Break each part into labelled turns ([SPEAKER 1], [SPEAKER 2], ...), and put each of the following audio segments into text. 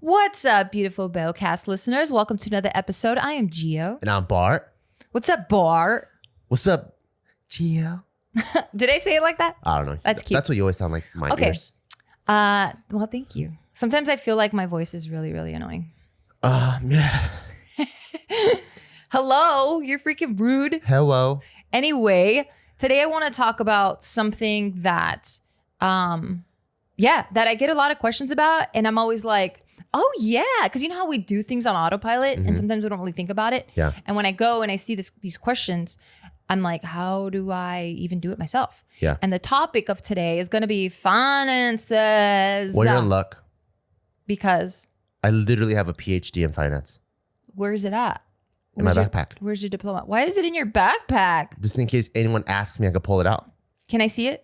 [SPEAKER 1] What's up, beautiful Bellcast listeners? Welcome to another episode. I am Gio.
[SPEAKER 2] And I'm Bart.
[SPEAKER 1] What's up, Bart?
[SPEAKER 2] What's up, Gio?
[SPEAKER 1] Did I say it like that?
[SPEAKER 2] I don't know.
[SPEAKER 1] That's cute.
[SPEAKER 2] That's what you always sound like in my ears.
[SPEAKER 1] Well, thank you. Sometimes I feel like my voice is really, really annoying.
[SPEAKER 2] Yeah.
[SPEAKER 1] Hello, you're freaking rude.
[SPEAKER 2] Hello.
[SPEAKER 1] Anyway, today I want to talk about something that, that I get a lot of questions about, and I'm always like, oh yeah, because you know how we do things on autopilot, and sometimes we don't really think about it.
[SPEAKER 2] Yeah.
[SPEAKER 1] And when I go and I see these questions, I'm like, how do I even do it myself?
[SPEAKER 2] Yeah.
[SPEAKER 1] And the topic of today is going to be finances.
[SPEAKER 2] Well, you're in luck.
[SPEAKER 1] Because
[SPEAKER 2] I literally have a PhD in finance
[SPEAKER 1] where's it at?
[SPEAKER 2] in my backpack.
[SPEAKER 1] Where's your diploma? Why is it in your backpack?
[SPEAKER 2] Just in case anyone asks me, I could pull it out.
[SPEAKER 1] Can I see it?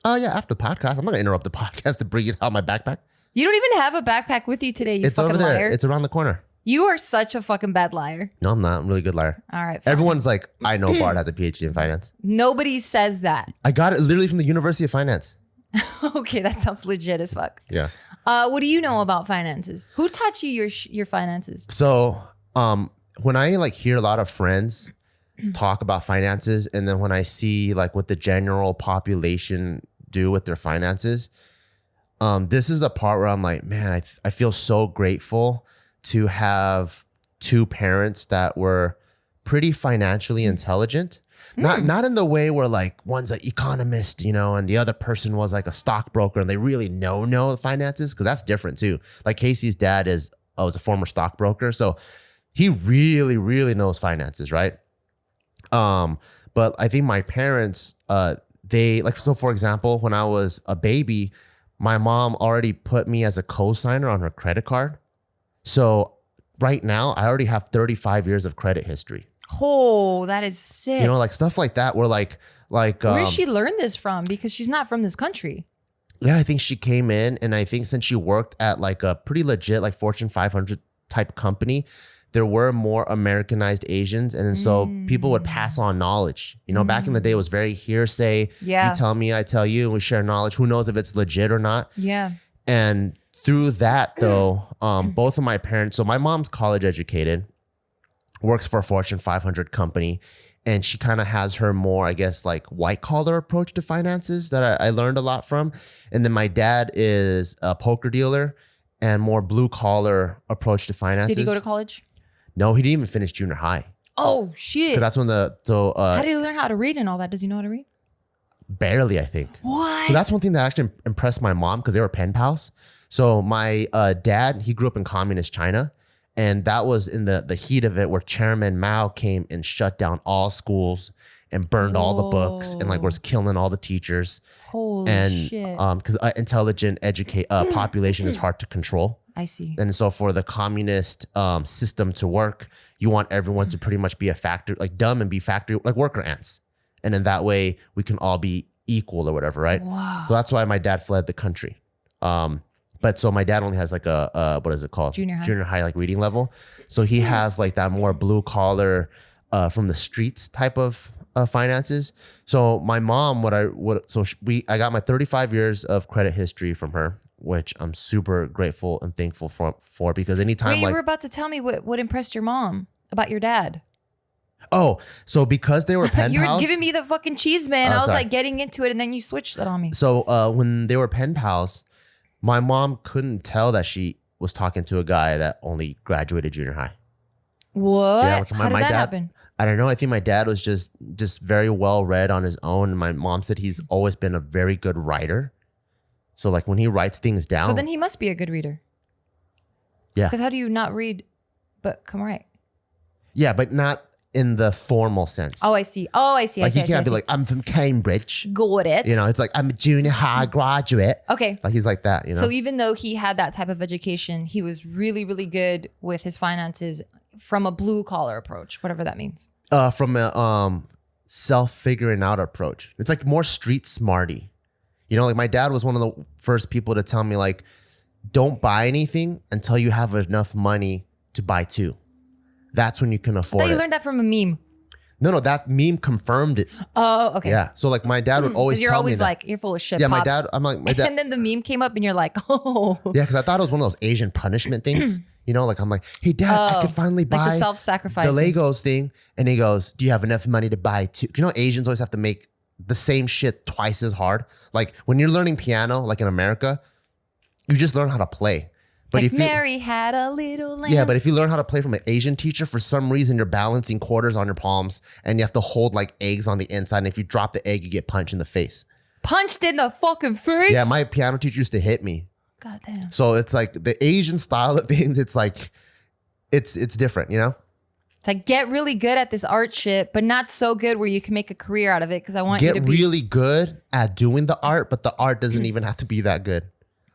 [SPEAKER 2] Oh, yeah, after the podcast. I'm not going to interrupt the podcast to bring it out of my backpack.
[SPEAKER 1] You don't even have a backpack with you today, you
[SPEAKER 2] It's
[SPEAKER 1] fucking
[SPEAKER 2] over there.
[SPEAKER 1] liar.
[SPEAKER 2] It's around the corner.
[SPEAKER 1] You are such a fucking bad liar.
[SPEAKER 2] No, I'm not. I'm a really good liar.
[SPEAKER 1] All right. Fine.
[SPEAKER 2] Everyone's like, I know Bart has a PhD in finance.
[SPEAKER 1] Nobody says that.
[SPEAKER 2] I got it literally from the University of Finance.
[SPEAKER 1] Okay, that sounds legit as fuck.
[SPEAKER 2] Yeah.
[SPEAKER 1] What do you know about finances? Who taught you your finances?
[SPEAKER 2] So when I like hear a lot of friends talk about finances, and then when I see like what the general population do with their finances, this is the part where I'm like, man, I feel so grateful to have two parents that were pretty financially intelligent. Not in the way where like one's an economist, you know, and the other person was like a stockbroker and they really know finances, because that's different too. Like Casey's dad was a former stockbroker, so he really, really knows finances, right? But I think my parents, so for example, when I was a baby, my mom already put me as a co-signer on her credit card. So right now I already have 35 years of credit history.
[SPEAKER 1] Oh, that is sick.
[SPEAKER 2] You know, like stuff like that where like
[SPEAKER 1] where did she learn this from? Because she's not from this country.
[SPEAKER 2] Yeah, I think she came in, and I think since she worked at like a pretty legit like Fortune 500 type company, there were more Americanized Asians. And so people would pass on knowledge. You know, back in the day, it was very hearsay.
[SPEAKER 1] Yeah.
[SPEAKER 2] You tell me, I tell you, and we share knowledge. Who knows if it's legit or not?
[SPEAKER 1] Yeah.
[SPEAKER 2] And through that, though, both of my parents, so my mom's college educated, works for a Fortune 500 company, and she kind of has her more, I guess, like white collar approach to finances that I learned a lot from. And then my dad is a poker dealer and more blue collar approach to finances.
[SPEAKER 1] Did he go to college?
[SPEAKER 2] No, he didn't even finish junior high.
[SPEAKER 1] Oh shit!
[SPEAKER 2] That's when
[SPEAKER 1] how did he learn how to read and all that? Does he know how to read?
[SPEAKER 2] Barely, I think.
[SPEAKER 1] What?
[SPEAKER 2] So that's one thing that actually impressed my mom, because they were pen pals. So my dad, he grew up in communist China, and that was in the heat of it, where Chairman Mao came and shut down all schools and burned all the books and like was killing all the teachers.
[SPEAKER 1] Holy shit!
[SPEAKER 2] Because intelligent population is hard to control.
[SPEAKER 1] I see.
[SPEAKER 2] And so for the communist system to work, you want everyone to pretty much be a factory, like dumb and be factory, like worker ants. And in that way, we can all be equal or whatever, right?
[SPEAKER 1] Wow.
[SPEAKER 2] So that's why my dad fled the country. But so my dad only has like a what is it called?
[SPEAKER 1] Junior high
[SPEAKER 2] like reading level. So he has like that more blue collar from the streets type of finances. So my mom, I got my 35 years of credit history from her, which I'm super grateful and thankful for because anytime
[SPEAKER 1] you were about to tell me what impressed your mom about your dad.
[SPEAKER 2] Oh, so because they were pen
[SPEAKER 1] you were
[SPEAKER 2] pals.
[SPEAKER 1] giving me the fucking cheese, man. I was
[SPEAKER 2] sorry.
[SPEAKER 1] like getting into it, and then you switched that on me.
[SPEAKER 2] So when they were pen pals, my mom couldn't tell that she was talking to a guy that only graduated junior high.
[SPEAKER 1] What?
[SPEAKER 2] Yeah, like
[SPEAKER 1] How did that happen?
[SPEAKER 2] I don't know. I think my dad was just very well read on his own. And my mom said he's always been a very good writer. So like when he writes things down.
[SPEAKER 1] So then he must be a good reader.
[SPEAKER 2] Yeah.
[SPEAKER 1] Because how do you not read but come write?
[SPEAKER 2] Yeah, but not in the formal sense.
[SPEAKER 1] Oh, I see.
[SPEAKER 2] Like he can't be like, I'm from Cambridge.
[SPEAKER 1] Got it.
[SPEAKER 2] You know, it's like, I'm a junior high graduate.
[SPEAKER 1] Okay.
[SPEAKER 2] Like he's like that, you know?
[SPEAKER 1] So even though he had that type of education, he was really, really good with his finances from a blue collar approach, whatever that means.
[SPEAKER 2] From a self-figuring out approach. It's like more street smarty. You know, like my dad was one of the first people to tell me like, don't buy anything until you have enough money to buy two. That's when you can afford
[SPEAKER 1] I thought you
[SPEAKER 2] it.
[SPEAKER 1] learned that from a meme.
[SPEAKER 2] No, that meme confirmed it.
[SPEAKER 1] Oh, okay.
[SPEAKER 2] Yeah. So like my dad would always
[SPEAKER 1] You're
[SPEAKER 2] tell
[SPEAKER 1] always
[SPEAKER 2] me that.
[SPEAKER 1] like, you're full of shit.
[SPEAKER 2] Yeah,
[SPEAKER 1] Pops.
[SPEAKER 2] my dad.
[SPEAKER 1] And then the meme came up and you're like, oh.
[SPEAKER 2] Yeah, because I thought it was one of those Asian punishment things. You know, like I'm like, hey dad, I could finally buy
[SPEAKER 1] like the self-sacrificing.
[SPEAKER 2] the Legos thing. And he goes, do you have enough money to buy two? You know, Asians always have to make the same shit twice as hard. Like when you're learning piano, like in America, you just learn how to play. But
[SPEAKER 1] like
[SPEAKER 2] if you,
[SPEAKER 1] Mary had a little lamb.
[SPEAKER 2] yeah, but if you learn how to play from an Asian teacher, for some reason you're balancing quarters on your palms and you have to hold like eggs on the inside. And if you drop the egg, you get punched in the face.
[SPEAKER 1] Punched in the fucking face?
[SPEAKER 2] Yeah, my piano teacher used to hit me.
[SPEAKER 1] God damn.
[SPEAKER 2] So it's like the Asian style of things, it's like, it's different, you know?
[SPEAKER 1] It's like, get really good at this art shit, but not so good where you can make a career out of it because I want you to
[SPEAKER 2] Get
[SPEAKER 1] be
[SPEAKER 2] really good at doing the art, but the art doesn't even have to be that good.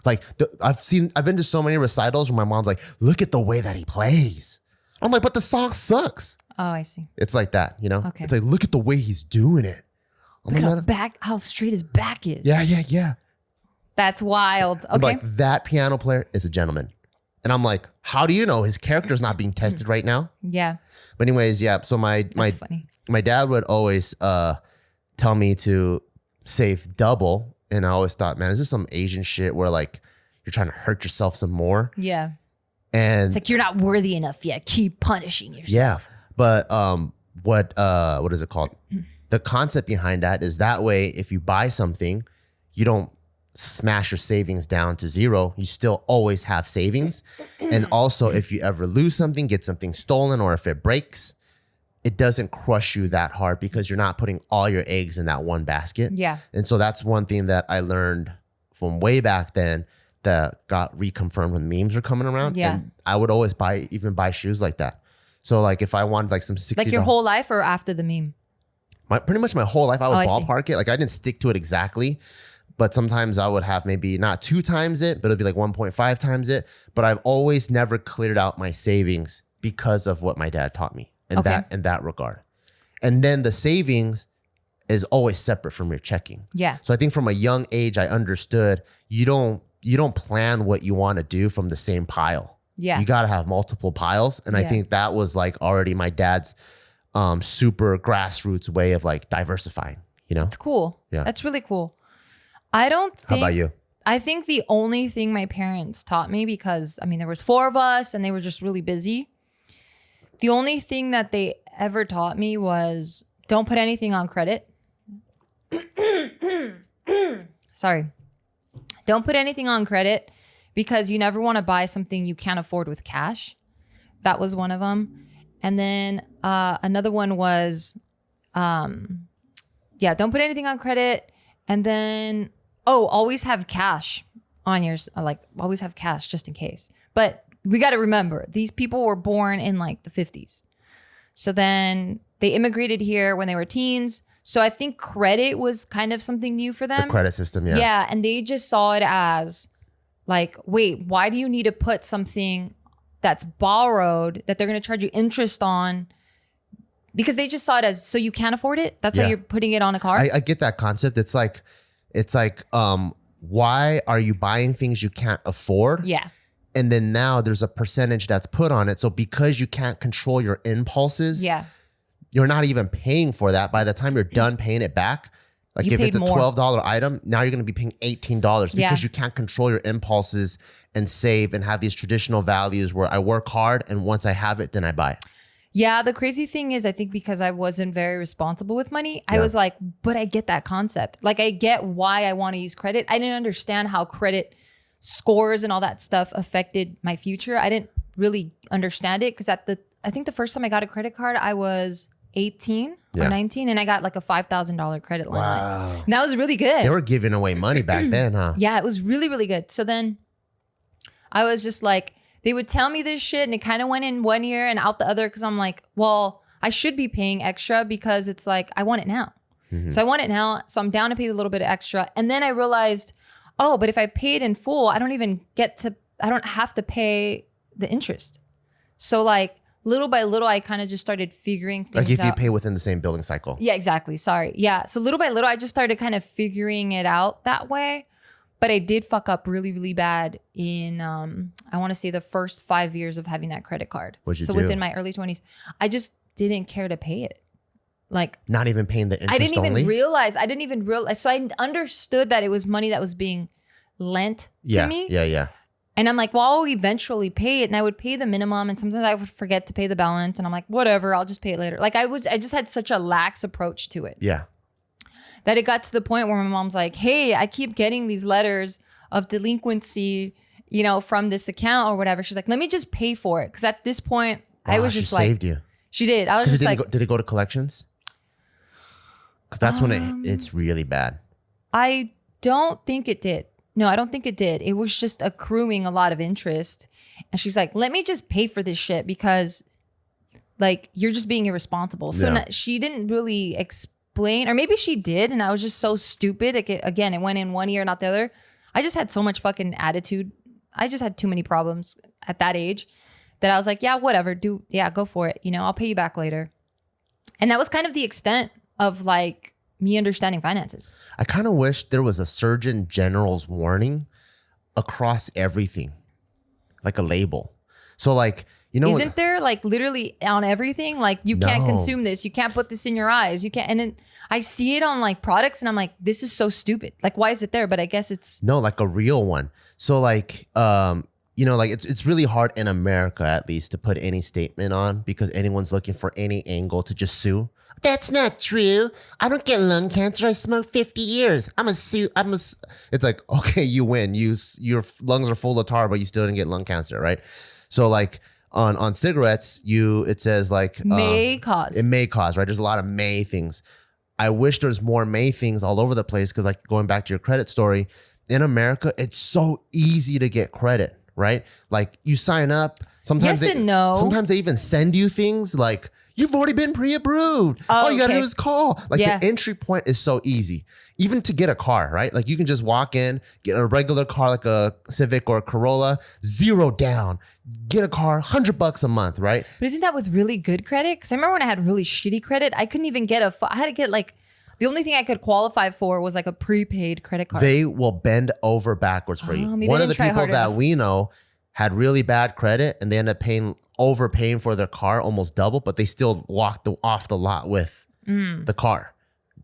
[SPEAKER 2] Like I've been to so many recitals where my mom's like, look at the way that he plays. I'm like, but the song sucks.
[SPEAKER 1] Oh, I see.
[SPEAKER 2] It's like that, you know?
[SPEAKER 1] Okay.
[SPEAKER 2] It's like, look at the way he's doing it.
[SPEAKER 1] Look at how straight his back is.
[SPEAKER 2] Yeah.
[SPEAKER 1] That's wild.
[SPEAKER 2] I'm
[SPEAKER 1] Okay.
[SPEAKER 2] like, that piano player is a gentleman. And I'm like, how do you know his character's not being tested right now?
[SPEAKER 1] Yeah.
[SPEAKER 2] But anyways, yeah. So
[SPEAKER 1] That's funny.
[SPEAKER 2] my dad would always tell me to save double. And I always thought, man, is this some Asian shit where like you're trying to hurt yourself some more?
[SPEAKER 1] Yeah.
[SPEAKER 2] And
[SPEAKER 1] It's like you're not worthy enough yet. Keep punishing yourself.
[SPEAKER 2] yeah. But what is it called? The concept behind that is that way if you buy something, you don't smash your savings down to zero. You still always have savings. And also if you ever lose something, get something stolen, or if it breaks, it doesn't crush you that hard because you're not putting all your eggs in that one basket.
[SPEAKER 1] Yeah.
[SPEAKER 2] And so that's one thing that I learned from way back then that got reconfirmed when memes were coming around.
[SPEAKER 1] Yeah.
[SPEAKER 2] And I would always buy shoes like that. So like if I wanted like some $60,
[SPEAKER 1] Like your whole life or after the meme?
[SPEAKER 2] pretty much my whole life, I would
[SPEAKER 1] I see.
[SPEAKER 2] ballpark it. Like I didn't stick to it exactly, but sometimes I would have maybe not 2 times it, but it'd be like 1.5 times it. But I've always never cleared out my savings because of what my dad taught me in that regard. And then the savings is always separate from your checking.
[SPEAKER 1] Yeah.
[SPEAKER 2] So I think from a young age, I understood you don't plan what you want to do from the same pile.
[SPEAKER 1] Yeah.
[SPEAKER 2] You got to have multiple piles. And I think that was like already my dad's super grassroots way of like diversifying, you know?
[SPEAKER 1] It's cool.
[SPEAKER 2] Yeah.
[SPEAKER 1] That's really cool. I don't think.
[SPEAKER 2] How about you?
[SPEAKER 1] I think the only thing my parents taught me, because I mean, there was 4 of us and they were just really busy. The only thing that they ever taught me was don't put anything on credit. Sorry. Don't put anything on credit because you never want to buy something you can't afford with cash. That was one of them. And then another one was, don't put anything on credit. And then, always have cash on yours. Like always have cash just in case. But we got to remember, these people were born in like the 50s. So then they immigrated here when they were teens. So I think credit was kind of something new for them.
[SPEAKER 2] The credit system, yeah.
[SPEAKER 1] Yeah, and they just saw it as like, wait, why do you need to put something that's borrowed that they're going to charge you interest on? Because they just saw it as, so you can't afford it? That's why you're putting it on a card?
[SPEAKER 2] I get that concept. It's like, why are you buying things you can't afford?
[SPEAKER 1] Yeah.
[SPEAKER 2] And then now there's a percentage that's put on it. So because you can't control your impulses, you're not even paying for that. By the time you're done paying it back, like if it's a $12 item, now you're going to be paying $18 because you can't control your impulses and save and have these traditional values where I work hard and once I have it, then I buy it.
[SPEAKER 1] Yeah, the crazy thing is I think because I wasn't very responsible with money, I was like, but I get that concept. Like I get why I want to use credit. I didn't understand how credit scores and all that stuff affected my future. I didn't really understand it because I think the first time I got a credit card, I was 18 or 19 and I got like a $5,000 credit line.
[SPEAKER 2] Wow.
[SPEAKER 1] And that was really good.
[SPEAKER 2] They were giving away money back then, huh?
[SPEAKER 1] Yeah, it was really, really good. So then I was just like, they would tell me this shit and it kind of went in one ear and out the other because I'm like, well, I should be paying extra because it's like, I want it now. So I want it now. So I'm down to pay a little bit of extra. And then I realized, but if I paid in full, I don't have to pay the interest. So like little by little, I kind of just started figuring things out.
[SPEAKER 2] Like if you pay within the same billing cycle.
[SPEAKER 1] Yeah, exactly. Sorry. Yeah. So little by little, I just started kind of figuring it out that way. But I did fuck up really, really bad in, I want to say the first 5 years of having that credit card.
[SPEAKER 2] What'd you do?
[SPEAKER 1] Within my early 20s, I just didn't care to pay it. like
[SPEAKER 2] Not even paying the interest
[SPEAKER 1] I didn't
[SPEAKER 2] only?
[SPEAKER 1] even realize. So I understood that it was money that was being lent to me.
[SPEAKER 2] Yeah.
[SPEAKER 1] And I'm like, well, I'll eventually pay it. And I would pay the minimum. And sometimes I would forget to pay the balance. And I'm like, whatever, I'll just pay it later. Like I just had such a lax approach to it.
[SPEAKER 2] Yeah.
[SPEAKER 1] That it got to the point where my mom's like, hey, I keep getting these letters of delinquency, you know, from this account or whatever. She's like, let me just pay for it. Because at this point, I was just
[SPEAKER 2] she
[SPEAKER 1] like,
[SPEAKER 2] saved you.
[SPEAKER 1] She did. I was just like,
[SPEAKER 2] did it go to collections? Because that's when it's really bad.
[SPEAKER 1] I don't think it did. No, I don't think it did. It was just accruing a lot of interest. And she's like, let me just pay for this shit because like you're just being irresponsible. So she didn't really explain, or maybe she did. And I was just so stupid. Like again, it went in one ear, not the other. I just had so much fucking attitude. I just had too many problems at that age that I was like, yeah, whatever. Go for it. You know, I'll pay you back later. And that was kind of the extent of like me understanding finances.
[SPEAKER 2] I kind of wish there was a Surgeon General's warning across everything, like a label. So like, you know,
[SPEAKER 1] isn't there like literally on everything? Like you can't consume this. You can't put this in your eyes. You can't. And then I see it on like products and I'm like, this is so stupid. Like, why is it there? But I guess it's
[SPEAKER 2] like a real one. So like, you know, like it's really hard in America, at least, to put any statement on because anyone's looking for any angle to just sue. That's not true. I don't get lung cancer. I smoked 50 years. It's like, okay, you win. Your lungs are full of tar, but you still didn't get lung cancer, right? So like on cigarettes, it says like
[SPEAKER 1] may cause.
[SPEAKER 2] It may cause, right? There's a lot of may things. I wish there's more may things all over the place because like going back to your credit story, in America, it's so easy to get credit, right? Like you sign up. Sometimes Sometimes they even send you things like, you've already been pre-approved. All you gotta do is call. Like the entry point is so easy. Even to get a car, right? Like you can just walk in, get a regular car like a Civic or a Corolla, 0 down, get a car, $100 a month, right?
[SPEAKER 1] But isn't that with really good credit? Because I remember when I had really shitty credit, I couldn't even get I had to get like, the only thing I could qualify for was like a prepaid credit card.
[SPEAKER 2] They will bend over backwards for you. One of the people that we know had really bad credit and they end up overpaying for their car almost double, but they still walked off the lot with the car.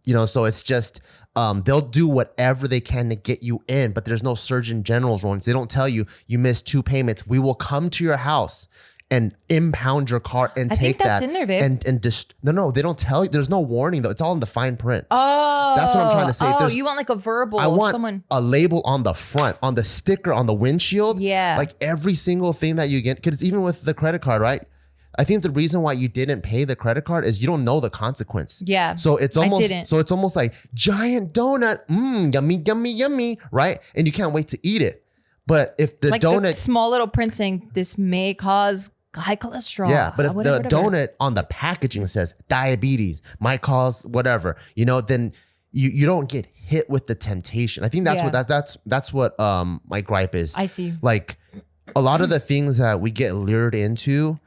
[SPEAKER 2] You know, so it's just they'll do whatever they can to get you in, but there's no Surgeon General's warnings. They don't tell you missed 2 payments. We will come to your house and impound your car and take that. I think that's in there, babe. No, they don't tell you. There's no warning though. It's all in the fine print.
[SPEAKER 1] Oh,
[SPEAKER 2] that's what I'm trying to say.
[SPEAKER 1] Oh, you want like a verbal?
[SPEAKER 2] I want a label on the front, on the sticker, on the windshield.
[SPEAKER 1] Yeah,
[SPEAKER 2] like every single thing that you get. Because even with the credit card, right? I think the reason why you didn't pay the credit card is you don't know the consequence.
[SPEAKER 1] Yeah.
[SPEAKER 2] So it's almost like giant donut, yummy, yummy, yummy, right? And you can't wait to eat it. But if the donut,
[SPEAKER 1] the small little print saying this may cause high cholesterol.
[SPEAKER 2] Yeah, but if the donut on the packaging says diabetes, might cause whatever, you know, then you don't get hit with the temptation. I think that's what my gripe is.
[SPEAKER 1] I see.
[SPEAKER 2] Like a lot of the things that we get lured into,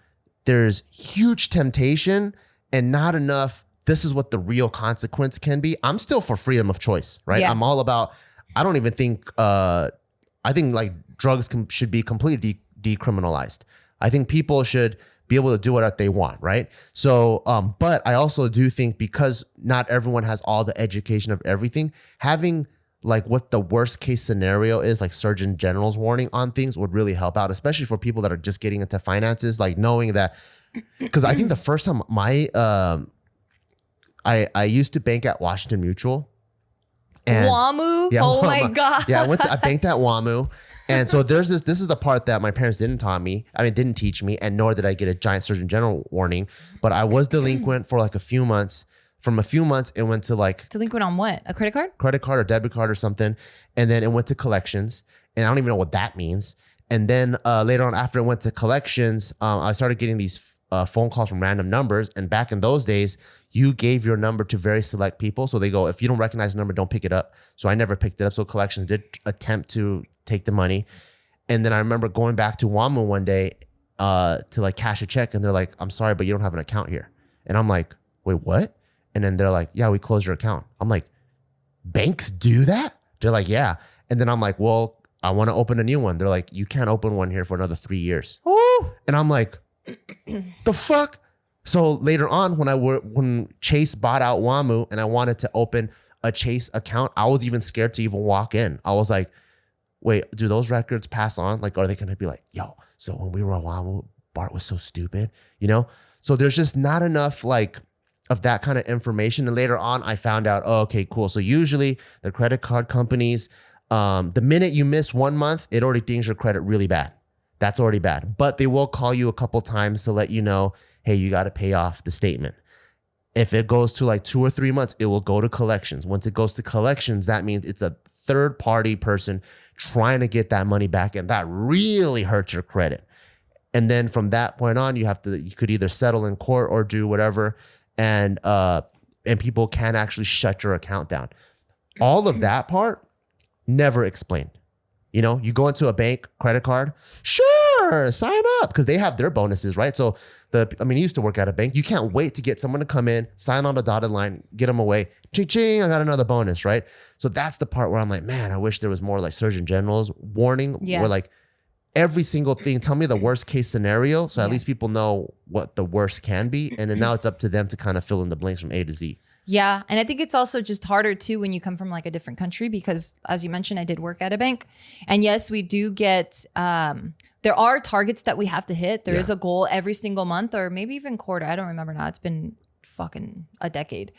[SPEAKER 2] there's huge temptation and not enough. This is what the real consequence can be. I'm still for freedom of choice, right? Yeah. I'm all about. I don't even think. I think like drugs should be completely decriminalized. I think people should be able to do what they want, right? So, but I also do think because not everyone has all the education of everything, having like what the worst case scenario is, like Surgeon General's warning on things would really help out, especially for people that are just getting into finances, like knowing that, because I think the first time I used to bank at Washington Mutual. And,
[SPEAKER 1] WAMU?
[SPEAKER 2] Yeah,
[SPEAKER 1] oh my God.
[SPEAKER 2] Yeah, I banked at WAMU. And so this is the part that my parents didn't teach me, and nor did I get a giant Surgeon General warning. But I was delinquent for like a few months. From a few months, it went to like...
[SPEAKER 1] Delinquent on what? A credit card?
[SPEAKER 2] Credit card or debit card or something. And then it went to collections. And I don't even know what that means. And then later on, after it went to collections, I started getting these phone calls from random numbers. And back in those days, you gave your number to very select people. So they go, if you don't recognize the number, don't pick it up. So I never picked it up. So collections did attempt to take the money. And then I remember going back to WAMU one day to like cash a check. And they're like, I'm sorry, but you don't have an account here. And I'm like, wait, what? And then they're like, yeah, we closed your account. I'm like, banks do that? They're like, yeah. And then I'm like, well, I want to open a new one. They're like, you can't open one here for another 3 years.
[SPEAKER 1] Ooh.
[SPEAKER 2] And I'm like, the fuck? So later on, when Chase bought out WAMU and I wanted to open a Chase account, I was even scared to even walk in. I was like, wait, do those records pass on? Like, are they going to be like, yo, so when we were at WAMU, Bart was so stupid, you know? So there's just not enough like of that kind of information. And later on, I found out, oh, okay, cool. So usually the credit card companies, the minute you miss 1 month, it already dings your credit really bad. That's already bad. But they will call you a couple times to let you know, hey, you got to pay off the statement. If it goes to like 2 or 3 months, it will go to collections. Once it goes to collections, that means it's a third party person trying to get that money back. And that really hurts your credit. And then from that point on, you could either settle in court or do whatever. And people can actually shut your account down. All of that part, never explained. You know, you go into a bank, credit card, sure, sign up, because they have their bonuses, right? So you used to work at a bank. You can't wait to get someone to come in, sign on the dotted line, get them away. Ching, ching, I got another bonus, right? So that's the part where I'm like, man, I wish there was more like Surgeon General's warning, where like every single thing, tell me the worst case scenario, so at least people know what the worst can be. And then now it's up to them to kind of fill in the blanks from A to Z. Yeah.
[SPEAKER 1] And I think it's also just harder too when you come from like a different country, because as you mentioned, I did work at a bank. And yes, we do get, there are targets that we have to hit. There is a goal every single month or maybe even quarter. I don't remember now. It's been fucking a decade.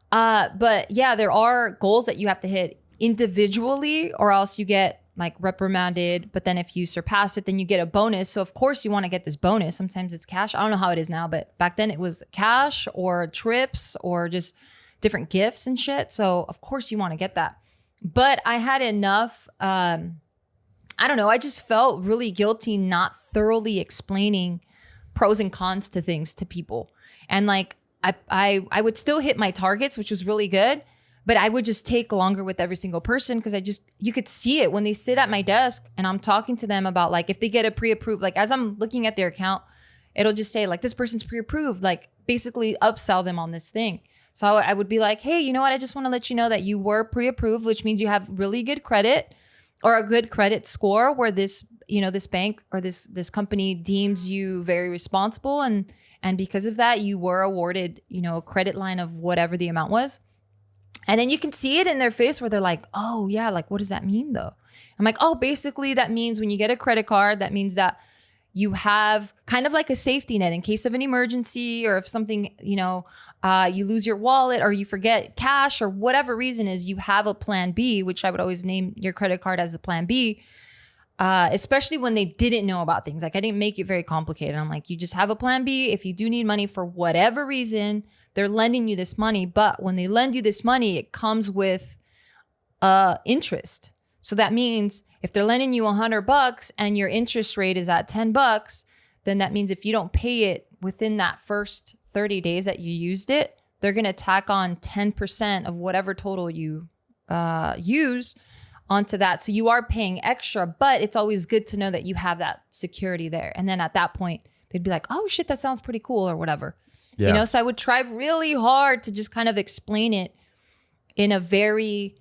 [SPEAKER 1] But yeah, there are goals that you have to hit individually or else you get like reprimanded. But then if you surpass it, then you get a bonus. So of course you want to get this bonus. Sometimes it's cash. I don't know how it is now, but back then it was cash or trips or just different gifts and shit. So of course you want to get that. But I had enough, I don't know. I just felt really guilty not thoroughly explaining pros and cons to things to people. And like, I would still hit my targets, which was really good. But I would just take longer with every single person because you could see it when they sit at my desk and I'm talking to them about like if they get a pre-approved, like as I'm looking at their account, it'll just say like this person's pre-approved, like basically upsell them on this thing. So I would be like, hey, you know what? I just want to let you know that you were pre-approved, which means you have really good credit or a good credit score where this, you know, this bank or this company deems you very responsible. And because of that, you were awarded, you know, a credit line of whatever the amount was. And then you can see it in their face where they're like, oh yeah, like what does that mean though? I'm like, oh, basically that means when you get a credit card, that means that you have kind of like a safety net in case of an emergency or if something, you know, you lose your wallet or you forget cash or whatever reason is, you have a plan B, which I would always name your credit card as a plan B, especially when they didn't know about things. Like I didn't make it very complicated. I'm like, you just have a plan B. If you do need money for whatever reason, they're lending you this money, but when they lend you this money, it comes with interest. So that means if they're lending you $100 and your interest rate is at $10, then that means if you don't pay it within that first 30 days that you used it, they're going to tack on 10% of whatever total you use onto that. So you are paying extra, but it's always good to know that you have that security there. And then at that point, they'd be like, oh shit, that sounds pretty cool or whatever. Yeah. You know, so I would try really hard to just kind of explain it in a very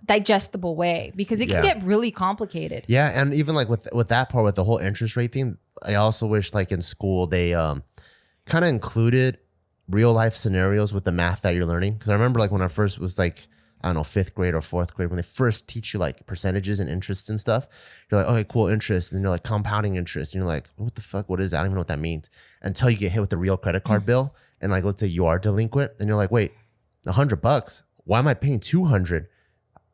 [SPEAKER 1] digestible way because it can get really complicated.
[SPEAKER 2] Yeah. And even like with that part, with the whole interest rate thing, I also wish like in school, they kind of included real life scenarios with the math that you're learning. Because I remember like when I first was like, I don't know, 5th grade or 4th grade, when they first teach you like percentages and interest and stuff, you're like, okay, cool, interest. And then you're like compounding interest. And you're like, what the fuck? What is that? I don't even know what that means. Until you get hit with the real credit card bill. And like, let's say you are delinquent and you're like, wait, $100, why am I paying 200?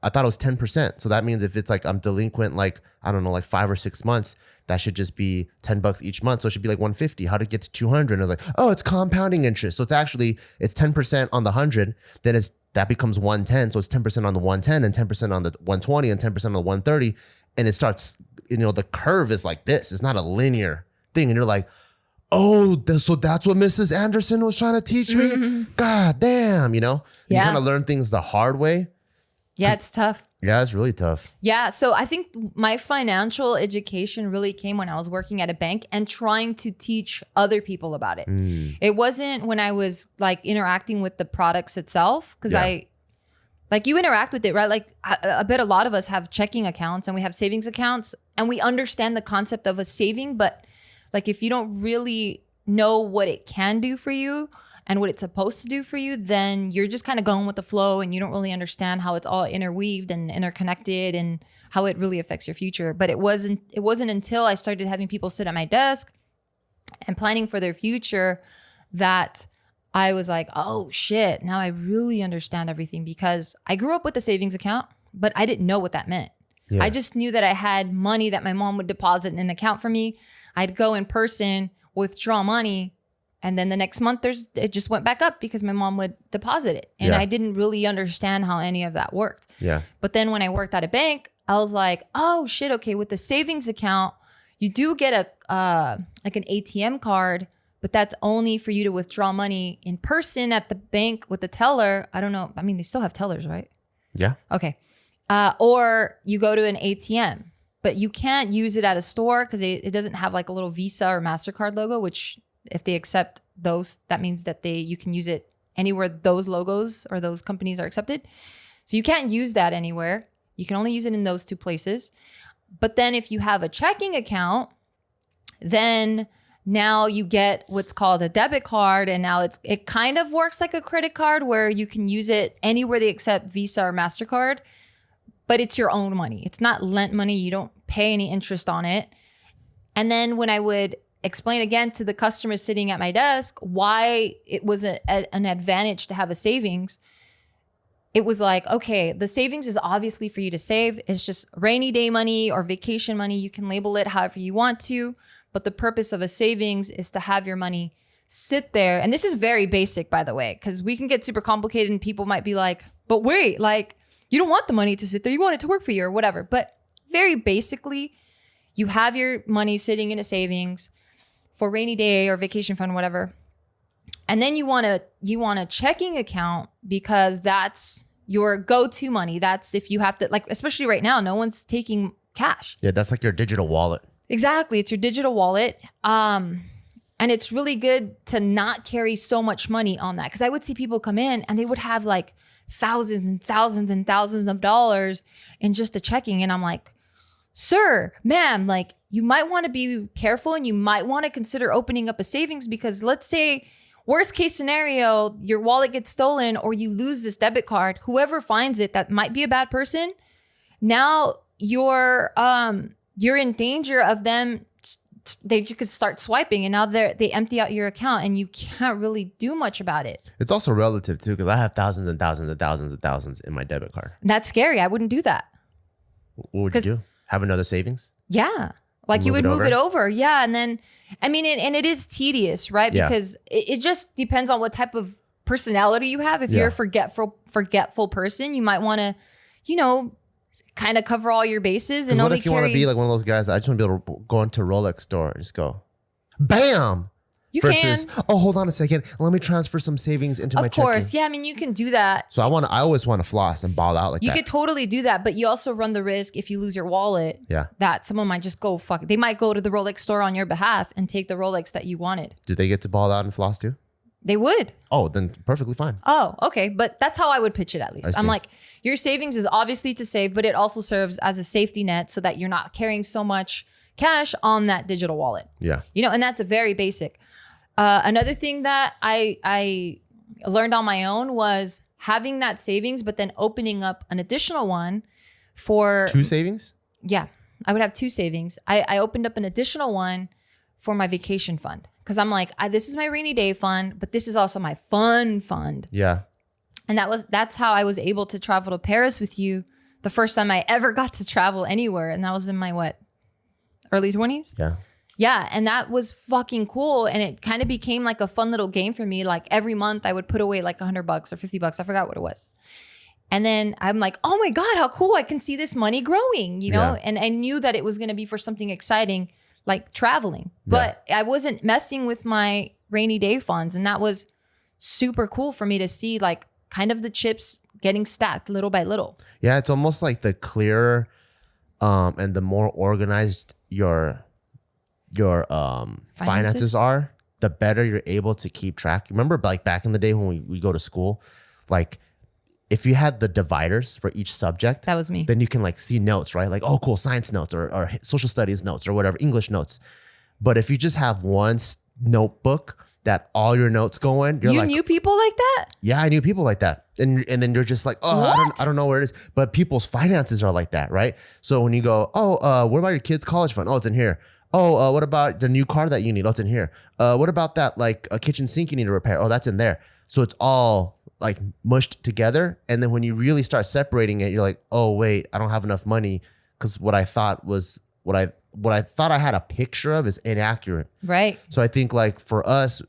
[SPEAKER 2] I thought it was 10%. So that means if it's like I'm delinquent, like, I don't know, like 5 or 6 months, that should just be $10 each month. So it should be like 150. How to get to 200? And I was like, oh, it's compounding interest. So it's 10% on the 100. Then that becomes 110. So it's 10% on the 110 and 10% on the 120 and 10% on the 130. And it starts, you know, the curve is like this. It's not a linear thing. And you're like, oh, so that's what Mrs. Anderson was trying to teach me? Mm-hmm. God damn, you know? You kind of learn things the hard way.
[SPEAKER 1] Yeah, it's tough.
[SPEAKER 2] Yeah, it's really tough.
[SPEAKER 1] Yeah, so I think my financial education really came when I was working at a bank and trying to teach other people about it. It wasn't when I was like interacting with the products itself because like you interact with it, right? Like I bet a lot of us have checking accounts and we have savings accounts and we understand the concept of a saving, but like if you don't really know what it can do for you and what it's supposed to do for you, then you're just kind of going with the flow and you don't really understand how it's all interweaved and interconnected and how it really affects your future. But it wasn't until I started having people sit at my desk and planning for their future that I was like, oh shit, now I really understand everything, because I grew up with a savings account, but I didn't know what that meant. Yeah. I just knew that I had money that my mom would deposit in an account for me. I'd go in person, withdraw money, and then the next month it just went back up because my mom would deposit it. And I didn't really understand how any of that worked. Yeah. But then when I worked at a bank, I was like, oh shit, okay, with the savings account, you do get like an ATM card, but that's only for you to withdraw money in person at the bank with the teller. I don't know. I mean, they still have tellers, right?
[SPEAKER 2] Yeah.
[SPEAKER 1] Okay. Or you go to an ATM, but you can't use it at a store because it doesn't have like a little Visa or MasterCard logo, which if they accept those, that means that you can use it anywhere those logos or those companies are accepted. So you can't use that anywhere. You can only use it in those two places. But then if you have a checking account, then now you get what's called a debit card. And now it kind of works like a credit card where you can use it anywhere they accept Visa or MasterCard, but it's your own money. It's not lent money. You don't pay any interest on it. And then when I would explain again to the customers sitting at my desk why it was an advantage to have a savings, it was like, okay, the savings is obviously for you to save. It's just rainy day money or vacation money. You can label it however you want to. But the purpose of a savings is to have your money sit there. And this is very basic, by the way, because we can get super complicated and people might be like, but wait, like you don't want the money to sit there. You want it to work for you or whatever. But very basically, you have your money sitting in a savings for rainy day or vacation fund, whatever. And then you want a checking account because that's your go-to money. That's if you have to, like, especially right now, no one's taking cash.
[SPEAKER 2] Yeah, that's like your digital wallet.
[SPEAKER 1] Exactly. It's your digital wallet. And it's really good to not carry so much money on that. Because I would see people come in and they would have like thousands and thousands and thousands of dollars in just a checking. And I'm like, sir, ma'am, like you might want to be careful and you might want to consider opening up a savings, because let's say worst case scenario, your wallet gets stolen or you lose this debit card. Whoever finds it, that might be a bad person. Now you're in danger of them. They just could start swiping and now they empty out your account and you can't really do much about it.
[SPEAKER 2] It's also relative too, because I have thousands and thousands and thousands and thousands in my debit card.
[SPEAKER 1] That's scary. I wouldn't do that.
[SPEAKER 2] What would you do? Have another savings?
[SPEAKER 1] Yeah. Like you would move it over. Yeah. And then, I mean, and it is tedious, right? Because it just depends on what type of personality you have. If you're a forgetful person, you might want to, kind of cover all your bases and
[SPEAKER 2] what
[SPEAKER 1] only
[SPEAKER 2] if you want to be like one of those guys that I just want to be able to go into a Rolex store and just go, bam.
[SPEAKER 1] You
[SPEAKER 2] versus,
[SPEAKER 1] can.
[SPEAKER 2] Oh, hold on a second. Let me transfer some savings into my checking.
[SPEAKER 1] Of course. Yeah. I mean, you can do that.
[SPEAKER 2] So I always want to floss and ball out like that.
[SPEAKER 1] You could totally do that, but you also run the risk if you lose your wallet that someone might just go fuck it. They might go to the Rolex store on your behalf and take the Rolex that you wanted.
[SPEAKER 2] Do they get to ball out and floss too?
[SPEAKER 1] They would.
[SPEAKER 2] Oh, then perfectly fine.
[SPEAKER 1] Oh, okay. But that's how I would pitch it at least. I'm like, your savings is obviously to save, but it also serves as a safety net so that you're not carrying so much cash on that digital wallet.
[SPEAKER 2] Yeah.
[SPEAKER 1] And that's a very basic. Another thing that I learned on my own was having that savings, but then opening up an additional one for...
[SPEAKER 2] 2 savings?
[SPEAKER 1] Yeah. I would have 2 savings. I opened up an additional one for my vacation fund. Because I'm like, this is my rainy day fund, but this is also my fun fund.
[SPEAKER 2] Yeah.
[SPEAKER 1] And that's how I was able to travel to Paris with you the first time I ever got to travel anywhere. And that was in my early 20s?
[SPEAKER 2] Yeah.
[SPEAKER 1] Yeah. And that was fucking cool. And it kind of became like a fun little game for me. Like every month I would put away like $100 or $50. I forgot what it was. And then I'm like, oh my God, how cool. I can see this money growing, And I knew that it was going to be for something exciting, like traveling, but I wasn't messing with my rainy day funds. And that was super cool for me to see, like kind of the chips getting stacked little by little.
[SPEAKER 2] Yeah. It's almost like the clearer and the more organized your finances are, the better you're able to keep track. Remember like back in the day when we go to school, like if you had the dividers for each subject,
[SPEAKER 1] that was me.
[SPEAKER 2] Then you can like see notes, right? Like, oh, cool, science notes or social studies notes or whatever, English notes. But if you just have one notebook that all your notes go in. You're
[SPEAKER 1] You
[SPEAKER 2] like,
[SPEAKER 1] knew people like that?
[SPEAKER 2] yeah, I knew people like that. And then you're just like, oh, I don't know where it is. But people's finances are like that, right? So when you go, what about your kid's college fund? Oh, it's in here. Oh, what about the new car that you need? Oh, it's in here. What about that, like a kitchen sink you need to repair? Oh, that's in there. So it's all like mushed together. And then when you really start separating it, you're like, oh, wait, I don't have enough money because what I thought I had a picture of is inaccurate.
[SPEAKER 1] Right.
[SPEAKER 2] So I think like for us,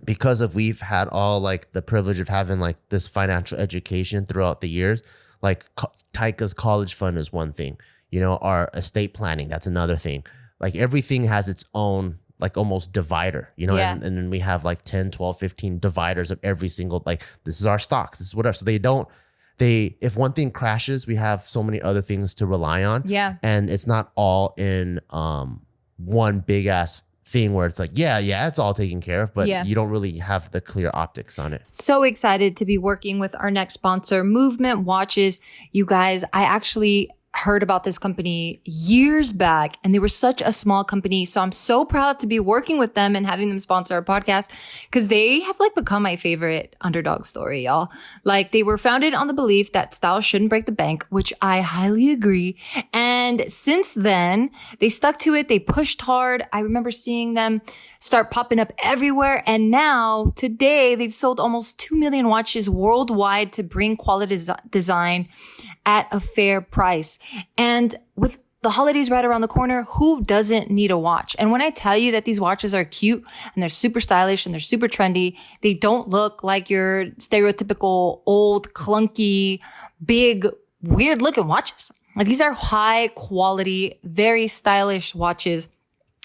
[SPEAKER 2] because we've had all like the privilege of having like this financial education throughout the years, like Taika's college fund is one thing, you know, our estate planning, that's another thing. Like everything has its own like almost divider, you know, and then we have like 10, 12, 15 dividers of every single, like this is our stocks, this is whatever. So if one thing crashes, we have so many other things to rely on.
[SPEAKER 1] Yeah.
[SPEAKER 2] And it's not all in one big ass thing where it's like, yeah, it's all taken care of, but you don't really have the clear optics on it.
[SPEAKER 1] So excited to be working with our next sponsor, Movement Watches. You guys, I actually heard about this company years back, and they were such a small company. So I'm so proud to be working with them and having them sponsor our podcast, because they have like become my favorite underdog story, y'all. Like they were founded on the belief that style shouldn't break the bank, which I highly agree. And since then, they stuck to it. They pushed hard. I remember seeing them start popping up everywhere. And now today they've sold almost 2 million watches worldwide to bring quality design at a fair price. And with the holidays right around the corner, who doesn't need a watch? And when I tell you that these watches are cute and they're super stylish and they're super trendy, they don't look like your stereotypical old, clunky, big, weird looking watches. Like these are high quality, very stylish watches.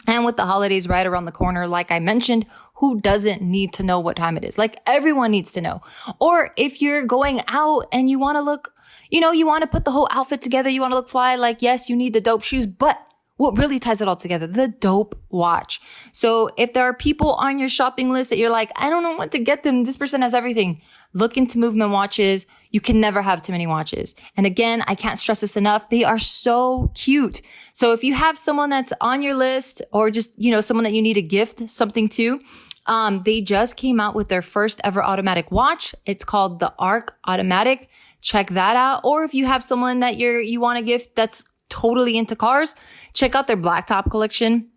[SPEAKER 1] And with the holidays right around the corner, like I mentioned, who doesn't need to know what time it is? Like everyone needs to know. Or if you're going out and you want to look, you know, you want to put the whole outfit together, you want to look fly, like, yes, you need the dope shoes, but what really ties it all together? The dope watch. So if there are people on your shopping list that you're like, I don't know what to get them, this person has everything, look into Movement Watches. You can never have too many watches. And again, I can't stress this enough. They are so cute. So if you have someone that's on your list, or just, you know, someone that you need to gift something to, they just came out with their first ever automatic watch. It's called the Arc Automatic. Check that out. Or if you have someone that you want to gift that's totally into cars, check out their Blacktop collection.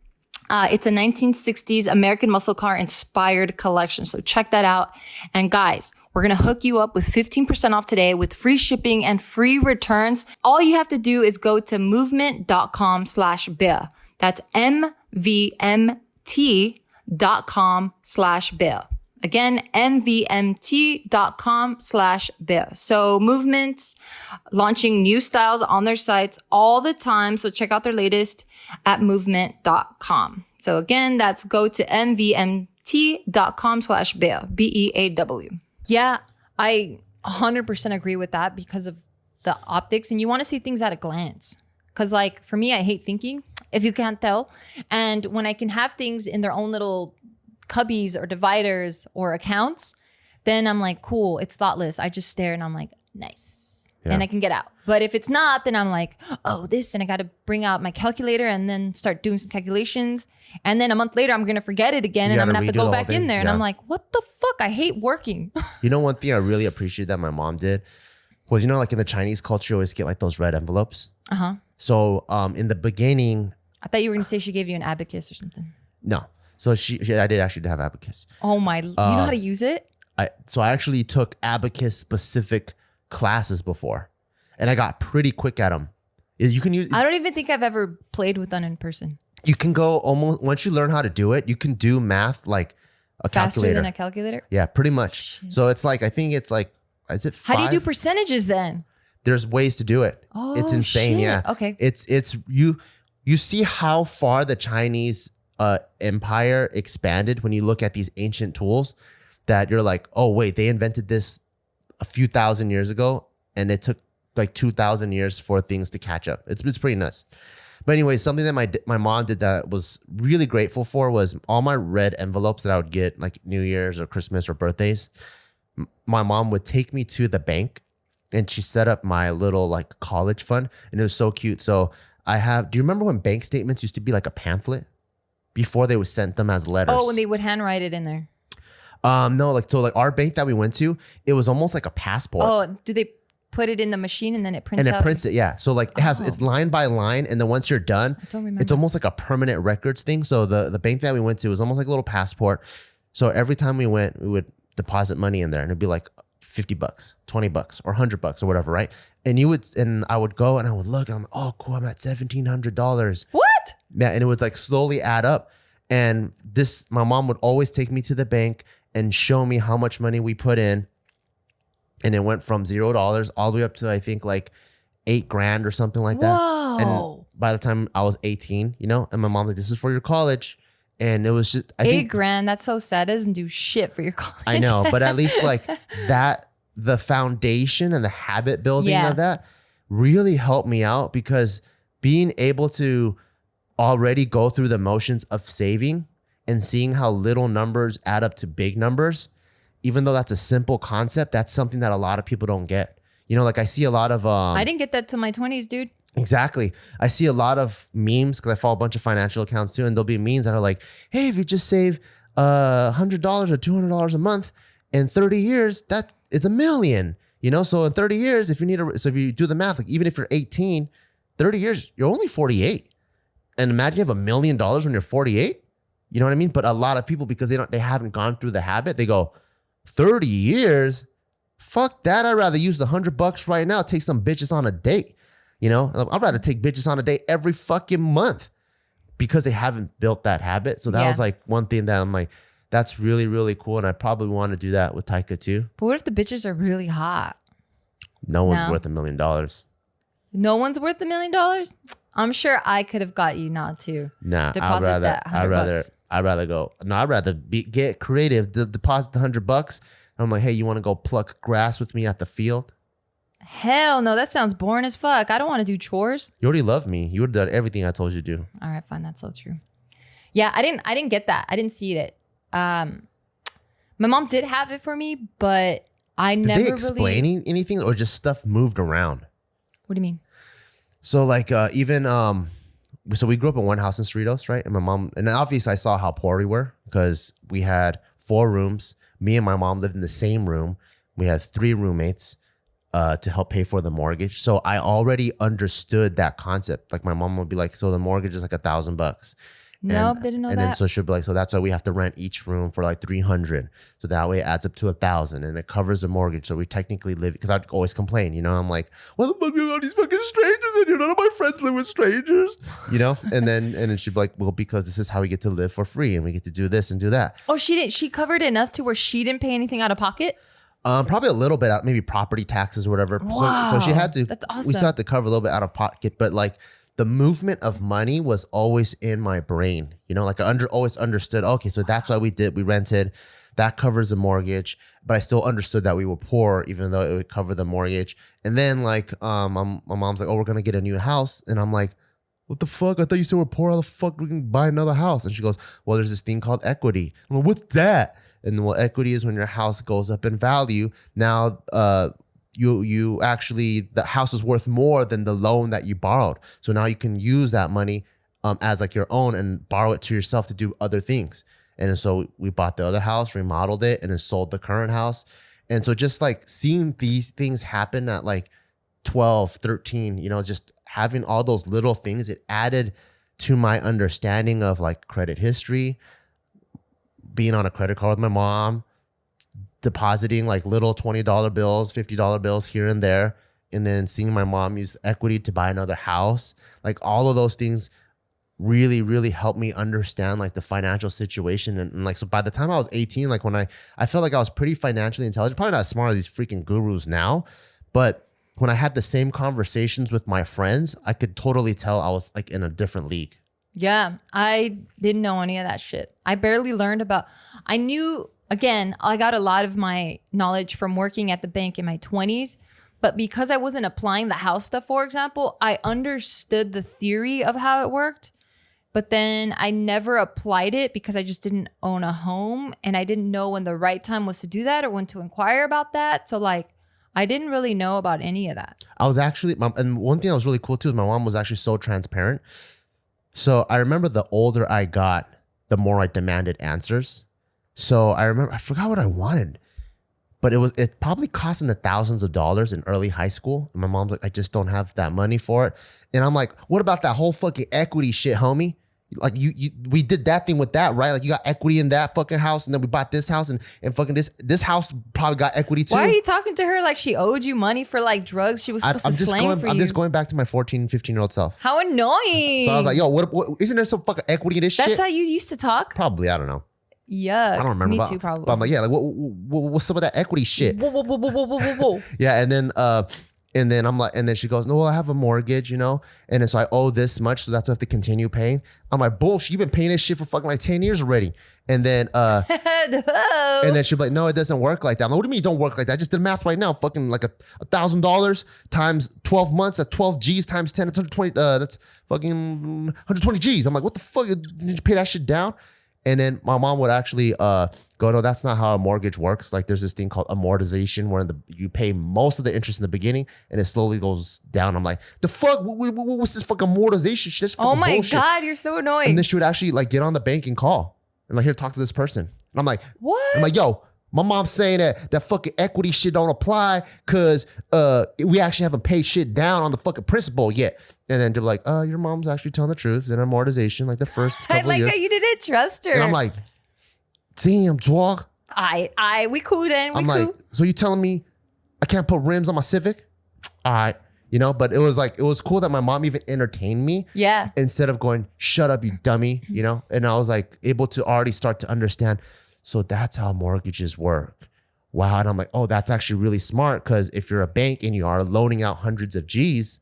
[SPEAKER 1] It's a 1960s American muscle car inspired collection. So check that out. And guys, we're going to hook you up with 15% off today with free shipping and free returns. All you have to do is go to movement.com/bear. That's MVMT.com/bear. Again, mvmt.com/bear. So Movement launching new styles on their sites all the time. So check out their latest at movement.com. So again, that's go to mvmt.com/bear, BEAW. Yeah, I 100% agree with that because of the optics, and you want to see things at a glance. Cause like for me, I hate thinking, if you can't tell. And when I can have things in their own little cubbies or dividers or accounts, then I'm like, cool, it's thoughtless. I just stare and I'm like, nice. Yeah. And I can get out. But if it's not, then I'm like, oh, this, and I got to bring out my calculator and then start doing some calculations. And then a month later, I'm going to forget it again, and I'm going to have to go back in there. And I'm like, what the fuck? I hate working.
[SPEAKER 2] You know, one thing I really appreciate that my mom did was, you know, like in the Chinese culture, you always get like those red envelopes. Uh-huh. So in the beginning,
[SPEAKER 1] I thought you were going to say she gave you an abacus or something.
[SPEAKER 2] No. So I did actually have abacus.
[SPEAKER 1] Oh my, you know how to use it?
[SPEAKER 2] So I actually took abacus specific classes before, and I got pretty quick at them. You can use.
[SPEAKER 1] I don't even think I've ever played with one in person.
[SPEAKER 2] You can go almost, once you learn how to do it, you can do math like a
[SPEAKER 1] faster
[SPEAKER 2] calculator.
[SPEAKER 1] Than a calculator?
[SPEAKER 2] Yeah, pretty much. Shit. So it's like, I think it's like, is it 5?
[SPEAKER 1] How do you do percentages then?
[SPEAKER 2] There's ways to do it.
[SPEAKER 1] Oh,
[SPEAKER 2] it's insane.
[SPEAKER 1] Shit.
[SPEAKER 2] Yeah.
[SPEAKER 1] Okay.
[SPEAKER 2] It's you see how far the Chinese empire expanded when you look at these ancient tools, that you're like, oh wait, they invented this a few thousand years ago, and it took like 2,000 years for things to catch up. It's pretty nuts. But anyway, something that my mom did that was really grateful for was all my red envelopes that I would get like New Year's or Christmas or birthdays. My mom would take me to the bank, and she set up my little like college fund, and it was so cute. So do you remember when bank statements used to be like a pamphlet? before they would send them as letters.
[SPEAKER 1] Oh, when they would handwrite it in there.
[SPEAKER 2] No, like so, like our bank that we went to, it was almost like a passport.
[SPEAKER 1] Oh, do they put it in the machine and then it prints
[SPEAKER 2] and
[SPEAKER 1] out?
[SPEAKER 2] it prints it, yeah. So like it has it's line by line, and then once you're done,
[SPEAKER 1] I don't remember.
[SPEAKER 2] it's almost like a permanent records thing. So the bank that we went to was almost like a little passport. So every time we went, we would deposit money in there, and it'd be like $50, $20, or $100 or whatever, right? And I would go and I would look, and I'm like, oh cool, I'm at $1,700.
[SPEAKER 1] What?
[SPEAKER 2] Yeah, and it would like slowly add up. And my mom would always take me to the bank and show me how much money we put in. And it went from $0 all the way up to, I think, like $8,000 or something like that.
[SPEAKER 1] Whoa.
[SPEAKER 2] And by the time I was 18, you know, and my mom like, this is for your college. And it was just, I think
[SPEAKER 1] $8,000. That's so sad. It doesn't do shit for your college.
[SPEAKER 2] I know, but at least like that, the foundation and the habit building of that really helped me out, because being able to already go through the motions of saving and seeing how little numbers add up to big numbers, even though that's a simple concept, that's something that a lot of people don't get. You know, like I see a lot of
[SPEAKER 1] I didn't get that till my 20s, dude.
[SPEAKER 2] Exactly. I see a lot of memes, because I follow a bunch of financial accounts too, and there'll be memes that are like, hey, if you just save $100 or $200 a month in 30 years, that is $1 million. You know, so in 30 years, if you do the math, like even if you're 18, 30 years, you're only 48. And imagine you have $1 million when you're 48. You know what I mean? But a lot of people, because they haven't gone through the habit, they go, 30 years? Fuck that. I'd rather use the $100 right now, take some bitches on a date. You know, I'd rather take bitches on a date every fucking month, because they haven't built that habit. So that was like one thing that I'm like, that's really, really cool. And I probably want to do that with Taika too.
[SPEAKER 1] But what if the bitches are really hot?
[SPEAKER 2] No one's worth $1 million.
[SPEAKER 1] No one's worth $1 million? I'm sure I could have got you not to.
[SPEAKER 2] Nah,
[SPEAKER 1] deposit that $100.
[SPEAKER 2] I'd rather get creative, deposit the $100. I'm like, hey, you want to go pluck grass with me at the field?
[SPEAKER 1] Hell no, that sounds boring as fuck. I don't want to do chores.
[SPEAKER 2] You already love me. You would have done everything I told you to do.
[SPEAKER 1] All right, fine. That's so true. Yeah, I didn't get that. I didn't see it. My mom did have it for me, but I never
[SPEAKER 2] Did they explain anything, or just stuff moved around?
[SPEAKER 1] What do you mean?
[SPEAKER 2] So like so we grew up in one house in Cerritos, right? And my mom, and obviously I saw how poor we were, because we had 4 rooms. Me and my mom lived in the same room. We had 3 roommates to help pay for the mortgage. So I already understood that concept. Like my mom would be like, so the mortgage is like $1,000.
[SPEAKER 1] Nope, didn't know that.
[SPEAKER 2] And then so she'll be like, so that's why we have to rent each room for like $300. So that way it adds up to $1,000, and it covers the mortgage. So we technically live, because I'd always complain, you know, I'm like, why the fuck are all these fucking strangers in here? None of my friends live with strangers, you know? And then she'd be like, well, because this is how we get to live for free, and we get to do this and do that.
[SPEAKER 1] Oh, she covered enough to where she didn't pay anything out of pocket?
[SPEAKER 2] Probably a little bit out, maybe property taxes or whatever.
[SPEAKER 1] Wow,
[SPEAKER 2] so she had to,
[SPEAKER 1] that's awesome.
[SPEAKER 2] We still had to cover a little bit out of pocket, but like the movement of money was always in my brain. You know, like I always understood, okay, so that's why we rented. That covers the mortgage. But I still understood that we were poor, even though it would cover the mortgage. And then like my mom's like, oh, we're going to get a new house. And I'm like, what the fuck? I thought you said we're poor. How the fuck we can buy another house? And she goes, well, there's this thing called equity. I'm like, what's that? And well, equity is when your house goes up in value. Now, you actually, the house is worth more than the loan that you borrowed. So now you can use that money as like your own and borrow it to yourself to do other things. And so we bought the other house, remodeled it, and then sold the current house. And so just like seeing these things happen at like 12, 13, you know, just having all those little things, it added to my understanding of like credit history, being on a credit card with my mom, depositing like little $20 bills, $50 bills here and there, and then seeing my mom use equity to buy another house. Like all of those things really, really helped me understand like the financial situation. And like, so by the time I was 18, like when I felt like I was pretty financially intelligent, probably not as smart as these freaking gurus now, but when I had the same conversations with my friends, I could totally tell I was like in a different league.
[SPEAKER 1] Yeah, I didn't know any of that shit. I barely learned about, I knew, again, I got a lot of my knowledge from working at the bank in my 20s, but because I wasn't applying the house stuff, for example, I understood the theory of how it worked, but then I never applied it because I just didn't own a home and I didn't know when the right time was to do that or when to inquire about that. So like, I didn't really know about any of that.
[SPEAKER 2] I was actually, and one thing that was really cool too is my mom was actually so transparent. So I remember the older I got, the more I demanded answers. So I forgot what I wanted, but it probably cost in the thousands of dollars in early high school. And my mom's like, I just don't have that money for it. And I'm like, what about that whole fucking equity shit, homie? Like we did that thing with that, right? Like you got equity in that fucking house, and then we bought this house, and fucking this house probably got equity too.
[SPEAKER 1] Why are you talking to her like she owed you money for like drugs she was supposed to slang for you?
[SPEAKER 2] I'm just going back to my 14, 15-year-old self.
[SPEAKER 1] How annoying.
[SPEAKER 2] So I was like, yo, what isn't there some fucking equity in this shit?
[SPEAKER 1] That's how you used to talk?
[SPEAKER 2] Probably, I don't know.
[SPEAKER 1] Yeah,
[SPEAKER 2] I don't remember.
[SPEAKER 1] Me too, probably.
[SPEAKER 2] But I'm like, yeah, like what's some of that equity shit?
[SPEAKER 1] Whoa.
[SPEAKER 2] Yeah, and then I'm like, and then she goes, no, well, I have a mortgage, you know, and then so I owe this much, so that's what I have to continue paying. I'm like, bullshit, you've been paying this shit for fucking like 10 years already. And then she'll be like, no, it doesn't work like that. I'm like, what do you mean it don't work like that? I just did math right now. Fucking like $1,000 times 12 months, that's 12 G's times 10, that's 120, that's fucking 120 G's. I'm like, what the fuck? Did you pay that shit down? And then my mom would actually go, no, that's not how a mortgage works. Like there's this thing called amortization where you pay most of the interest in the beginning and it slowly goes down. I'm like, the fuck? What's this fucking amortization shit? This fucking
[SPEAKER 1] oh my
[SPEAKER 2] bullshit.
[SPEAKER 1] God, you're so annoying.
[SPEAKER 2] And then she would actually like get on the bank and call and like, here, talk to this person. And I'm like,
[SPEAKER 1] what?
[SPEAKER 2] I'm like, yo, my mom's saying that fucking equity shit don't apply because we actually haven't paid shit down on the fucking principal yet. And then they're like, your mom's actually telling the truth in amortization, like the first couple
[SPEAKER 1] I like
[SPEAKER 2] of years.
[SPEAKER 1] how you didn't trust her.
[SPEAKER 2] And I'm like, damn, dog.
[SPEAKER 1] We cool then.
[SPEAKER 2] I'm like, so you telling me I can't put rims on my Civic? All right. You know, but it was cool that my mom even entertained me.
[SPEAKER 1] Yeah.
[SPEAKER 2] Instead of going, shut up, you dummy, you know? And I was like able to already start to understand. So that's how mortgages work. Wow. And I'm like, oh, that's actually really smart because if you're a bank and you are loaning out hundreds of G's,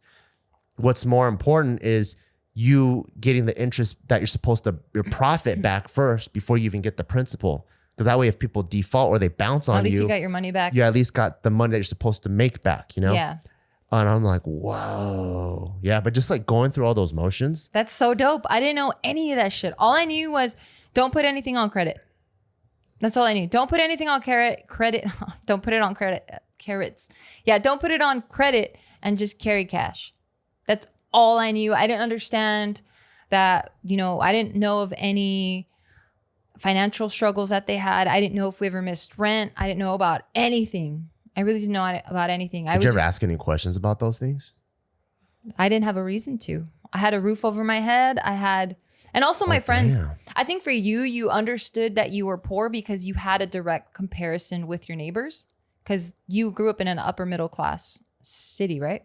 [SPEAKER 2] what's more important is you getting the interest that you're supposed to, your profit back first before you even get the principal. Because that way, if people default or they bounce on you,
[SPEAKER 1] at least you got your money back.
[SPEAKER 2] You at least got the money that you're supposed to make back, you know?
[SPEAKER 1] Yeah.
[SPEAKER 2] And I'm like, whoa. Yeah, but just like going through all those motions.
[SPEAKER 1] That's so dope. I didn't know any of that shit. All I knew was don't put anything on credit. That's all I knew. Don't put anything on credit. Don't put it on carrots. Yeah, don't put it on credit and just carry cash. That's all I knew. I didn't understand that, you know, I didn't know of any financial struggles that they had. I didn't know if we ever missed rent. I didn't know about anything. I really didn't know about anything.
[SPEAKER 2] Did you ever ask any questions about those things?
[SPEAKER 1] I didn't have a reason to. I had a roof over my head. And also my friends,
[SPEAKER 2] damn.
[SPEAKER 1] I think for you understood that you were poor because you had a direct comparison with your neighbors because you grew up in an upper middle class city, right?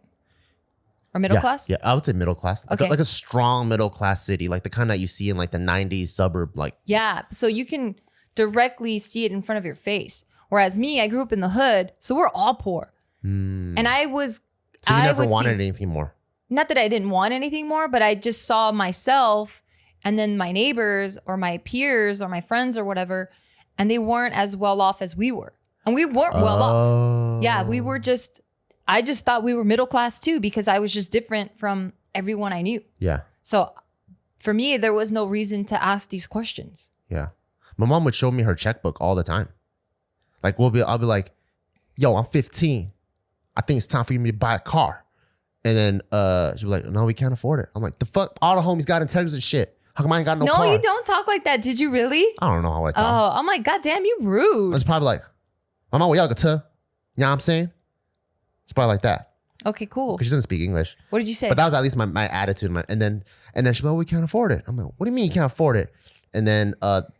[SPEAKER 1] Or middle class?
[SPEAKER 2] Yeah, I would say middle class.
[SPEAKER 1] Okay.
[SPEAKER 2] Like a strong middle class city, like the kind that you see in like the 90s suburb. Like
[SPEAKER 1] Yeah, so you can directly see it in front of your face. Whereas me, I grew up in the hood, so we're all poor. And I was...
[SPEAKER 2] So you never wanted anything more?
[SPEAKER 1] Not that I didn't want anything more, but I just saw myself and then my neighbors or my peers or my friends or whatever, and they weren't as well off as we were. And we weren't well off. Yeah, we were just... I just thought we were middle class too because I was just different from everyone I knew.
[SPEAKER 2] Yeah.
[SPEAKER 1] So for me, there was no reason to ask these questions.
[SPEAKER 2] Yeah. My mom would show me her checkbook all the time. Like I'll be like, yo, I'm 15. I think it's time for you to buy a car. And then she'll be like, no, we can't afford it. I'm like, the fuck? All the homies got integrities and shit. How come I ain't got no car?
[SPEAKER 1] No, you don't talk like that. Did you really?
[SPEAKER 2] I don't know how I talk.
[SPEAKER 1] Oh, I'm like, God damn, you rude.
[SPEAKER 2] It's probably like, Mama, what y'all got to? You know what I'm saying? It's probably like that.
[SPEAKER 1] Okay, cool.
[SPEAKER 2] Because she doesn't speak English.
[SPEAKER 1] What did you say?
[SPEAKER 2] But that was at least my attitude. And then she'll be like, we can't afford it. I'm like, what do you mean you can't afford it? And then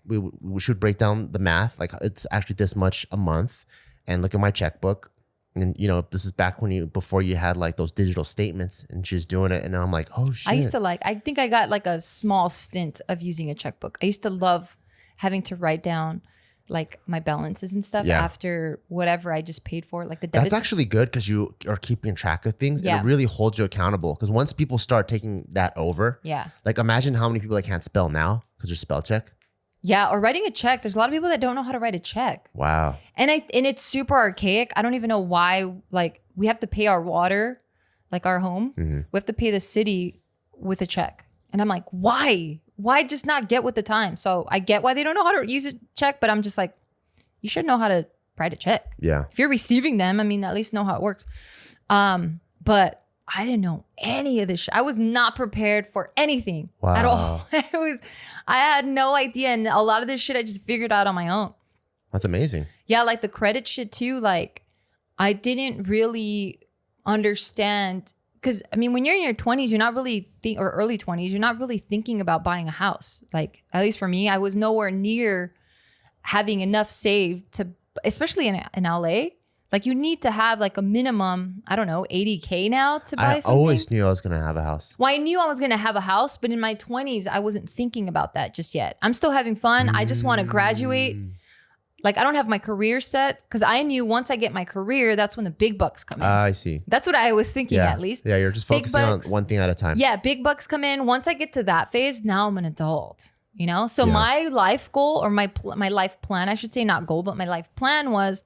[SPEAKER 2] we should break down the math. Like it's actually this much a month. And look at my checkbook. And you know, this is back before you had like those digital statements and she's doing it. And then I'm like, oh shit.
[SPEAKER 1] I think I got like a small stint of using a checkbook. I used to love having to write down like my balances and stuff after whatever I just paid for, like the debits.
[SPEAKER 2] That's actually good because you are keeping track of things.
[SPEAKER 1] Yeah.
[SPEAKER 2] And it really holds you accountable. Because once people start taking that over, like imagine how many people that can't spell now because there's spell check.
[SPEAKER 1] Yeah, or writing a check. There's a lot of people that don't know how to write a check.
[SPEAKER 2] Wow.
[SPEAKER 1] And it's super archaic. I don't even know why. Like we have to pay our water, like our home. We have to pay the city with a check. And I'm like, why? Why just not get with the time? So I get why they don't know how to use a check, but I'm just like, you should know how to write a check.
[SPEAKER 2] Yeah.
[SPEAKER 1] If you're receiving them, I mean, at least know how it works. But I didn't know any of this shit. I was not prepared for anything at all. I had no idea. And a lot of this shit I just figured out on my own.
[SPEAKER 2] That's amazing.
[SPEAKER 1] Yeah, like the credit shit too. Like I didn't really understand, because I mean, when you're in your 20s, you're not really or early 20s, you're not really thinking about buying a house. Like at least for me, I was nowhere near having enough saved to, especially in LA. Like you need to have like a minimum, I don't know, 80K now to buy something. I
[SPEAKER 2] always knew I was going to have a house.
[SPEAKER 1] Well, I knew I was going to have a house, but in my 20s, I wasn't thinking about that just yet. I'm still having fun. I just want to graduate. Like I don't have my career set, because I knew once I get my career, that's when the big bucks come in.
[SPEAKER 2] I see.
[SPEAKER 1] That's what I was thinking at least.
[SPEAKER 2] Yeah, you're just focusing on one thing at a time.
[SPEAKER 1] Yeah, big bucks come in. Once I get to that phase, now I'm an adult, you know? So my life goal, or my life plan, I should say, not goal, but my life plan was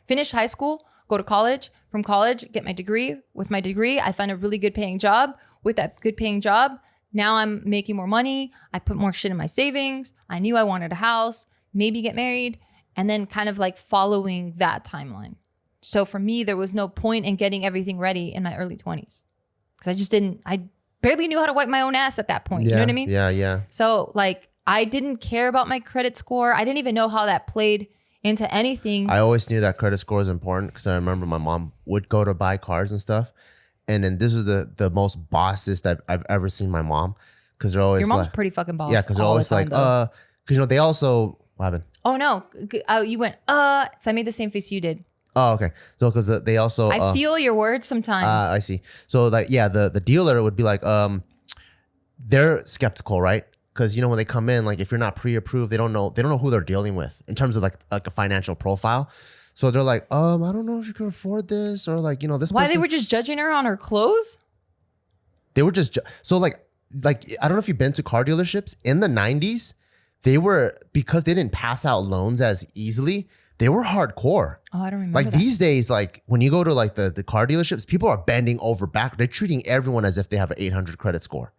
[SPEAKER 1] finish high school, go to college, from college, get my degree. With my degree, I find a really good paying job. With that good paying job, now I'm making more money. I put more shit in my savings. I knew I wanted a house, maybe get married, and then kind of like following that timeline. So for me, there was no point in getting everything ready in my early 20s, because I barely knew how to wipe my own ass at that point. You know what I mean?
[SPEAKER 2] Yeah.
[SPEAKER 1] So like, I didn't care about my credit score. I didn't even know how that played into anything.
[SPEAKER 2] I always knew that credit score was important, because I remember my mom would go to buy cars and stuff. And then this was the most bossest I've ever seen my mom, because they're always
[SPEAKER 1] Your mom's pretty fucking boss.
[SPEAKER 2] Yeah, because they're always like, because they also, what happened?
[SPEAKER 1] Oh no, you went, so I made the same face you did.
[SPEAKER 2] Oh, okay. So because they also,
[SPEAKER 1] I feel your words sometimes.
[SPEAKER 2] I see. So like, yeah, the dealer would be like, they're skeptical, right? Because when they come in, like if you're not pre-approved, they don't know who they're dealing with in terms of like a financial profile. So they're like, I don't know if you can afford this, or like, this.
[SPEAKER 1] Why, they were just judging her on her clothes?
[SPEAKER 2] They were just so like I don't know if you've been to car dealerships in the 90s. They were, because they didn't pass out loans as easily, they were hardcore.
[SPEAKER 1] Oh, I don't remember.
[SPEAKER 2] Like that. These days, like when you go to like the car dealerships, people are bending over back. They're treating everyone as if they have an 800 credit score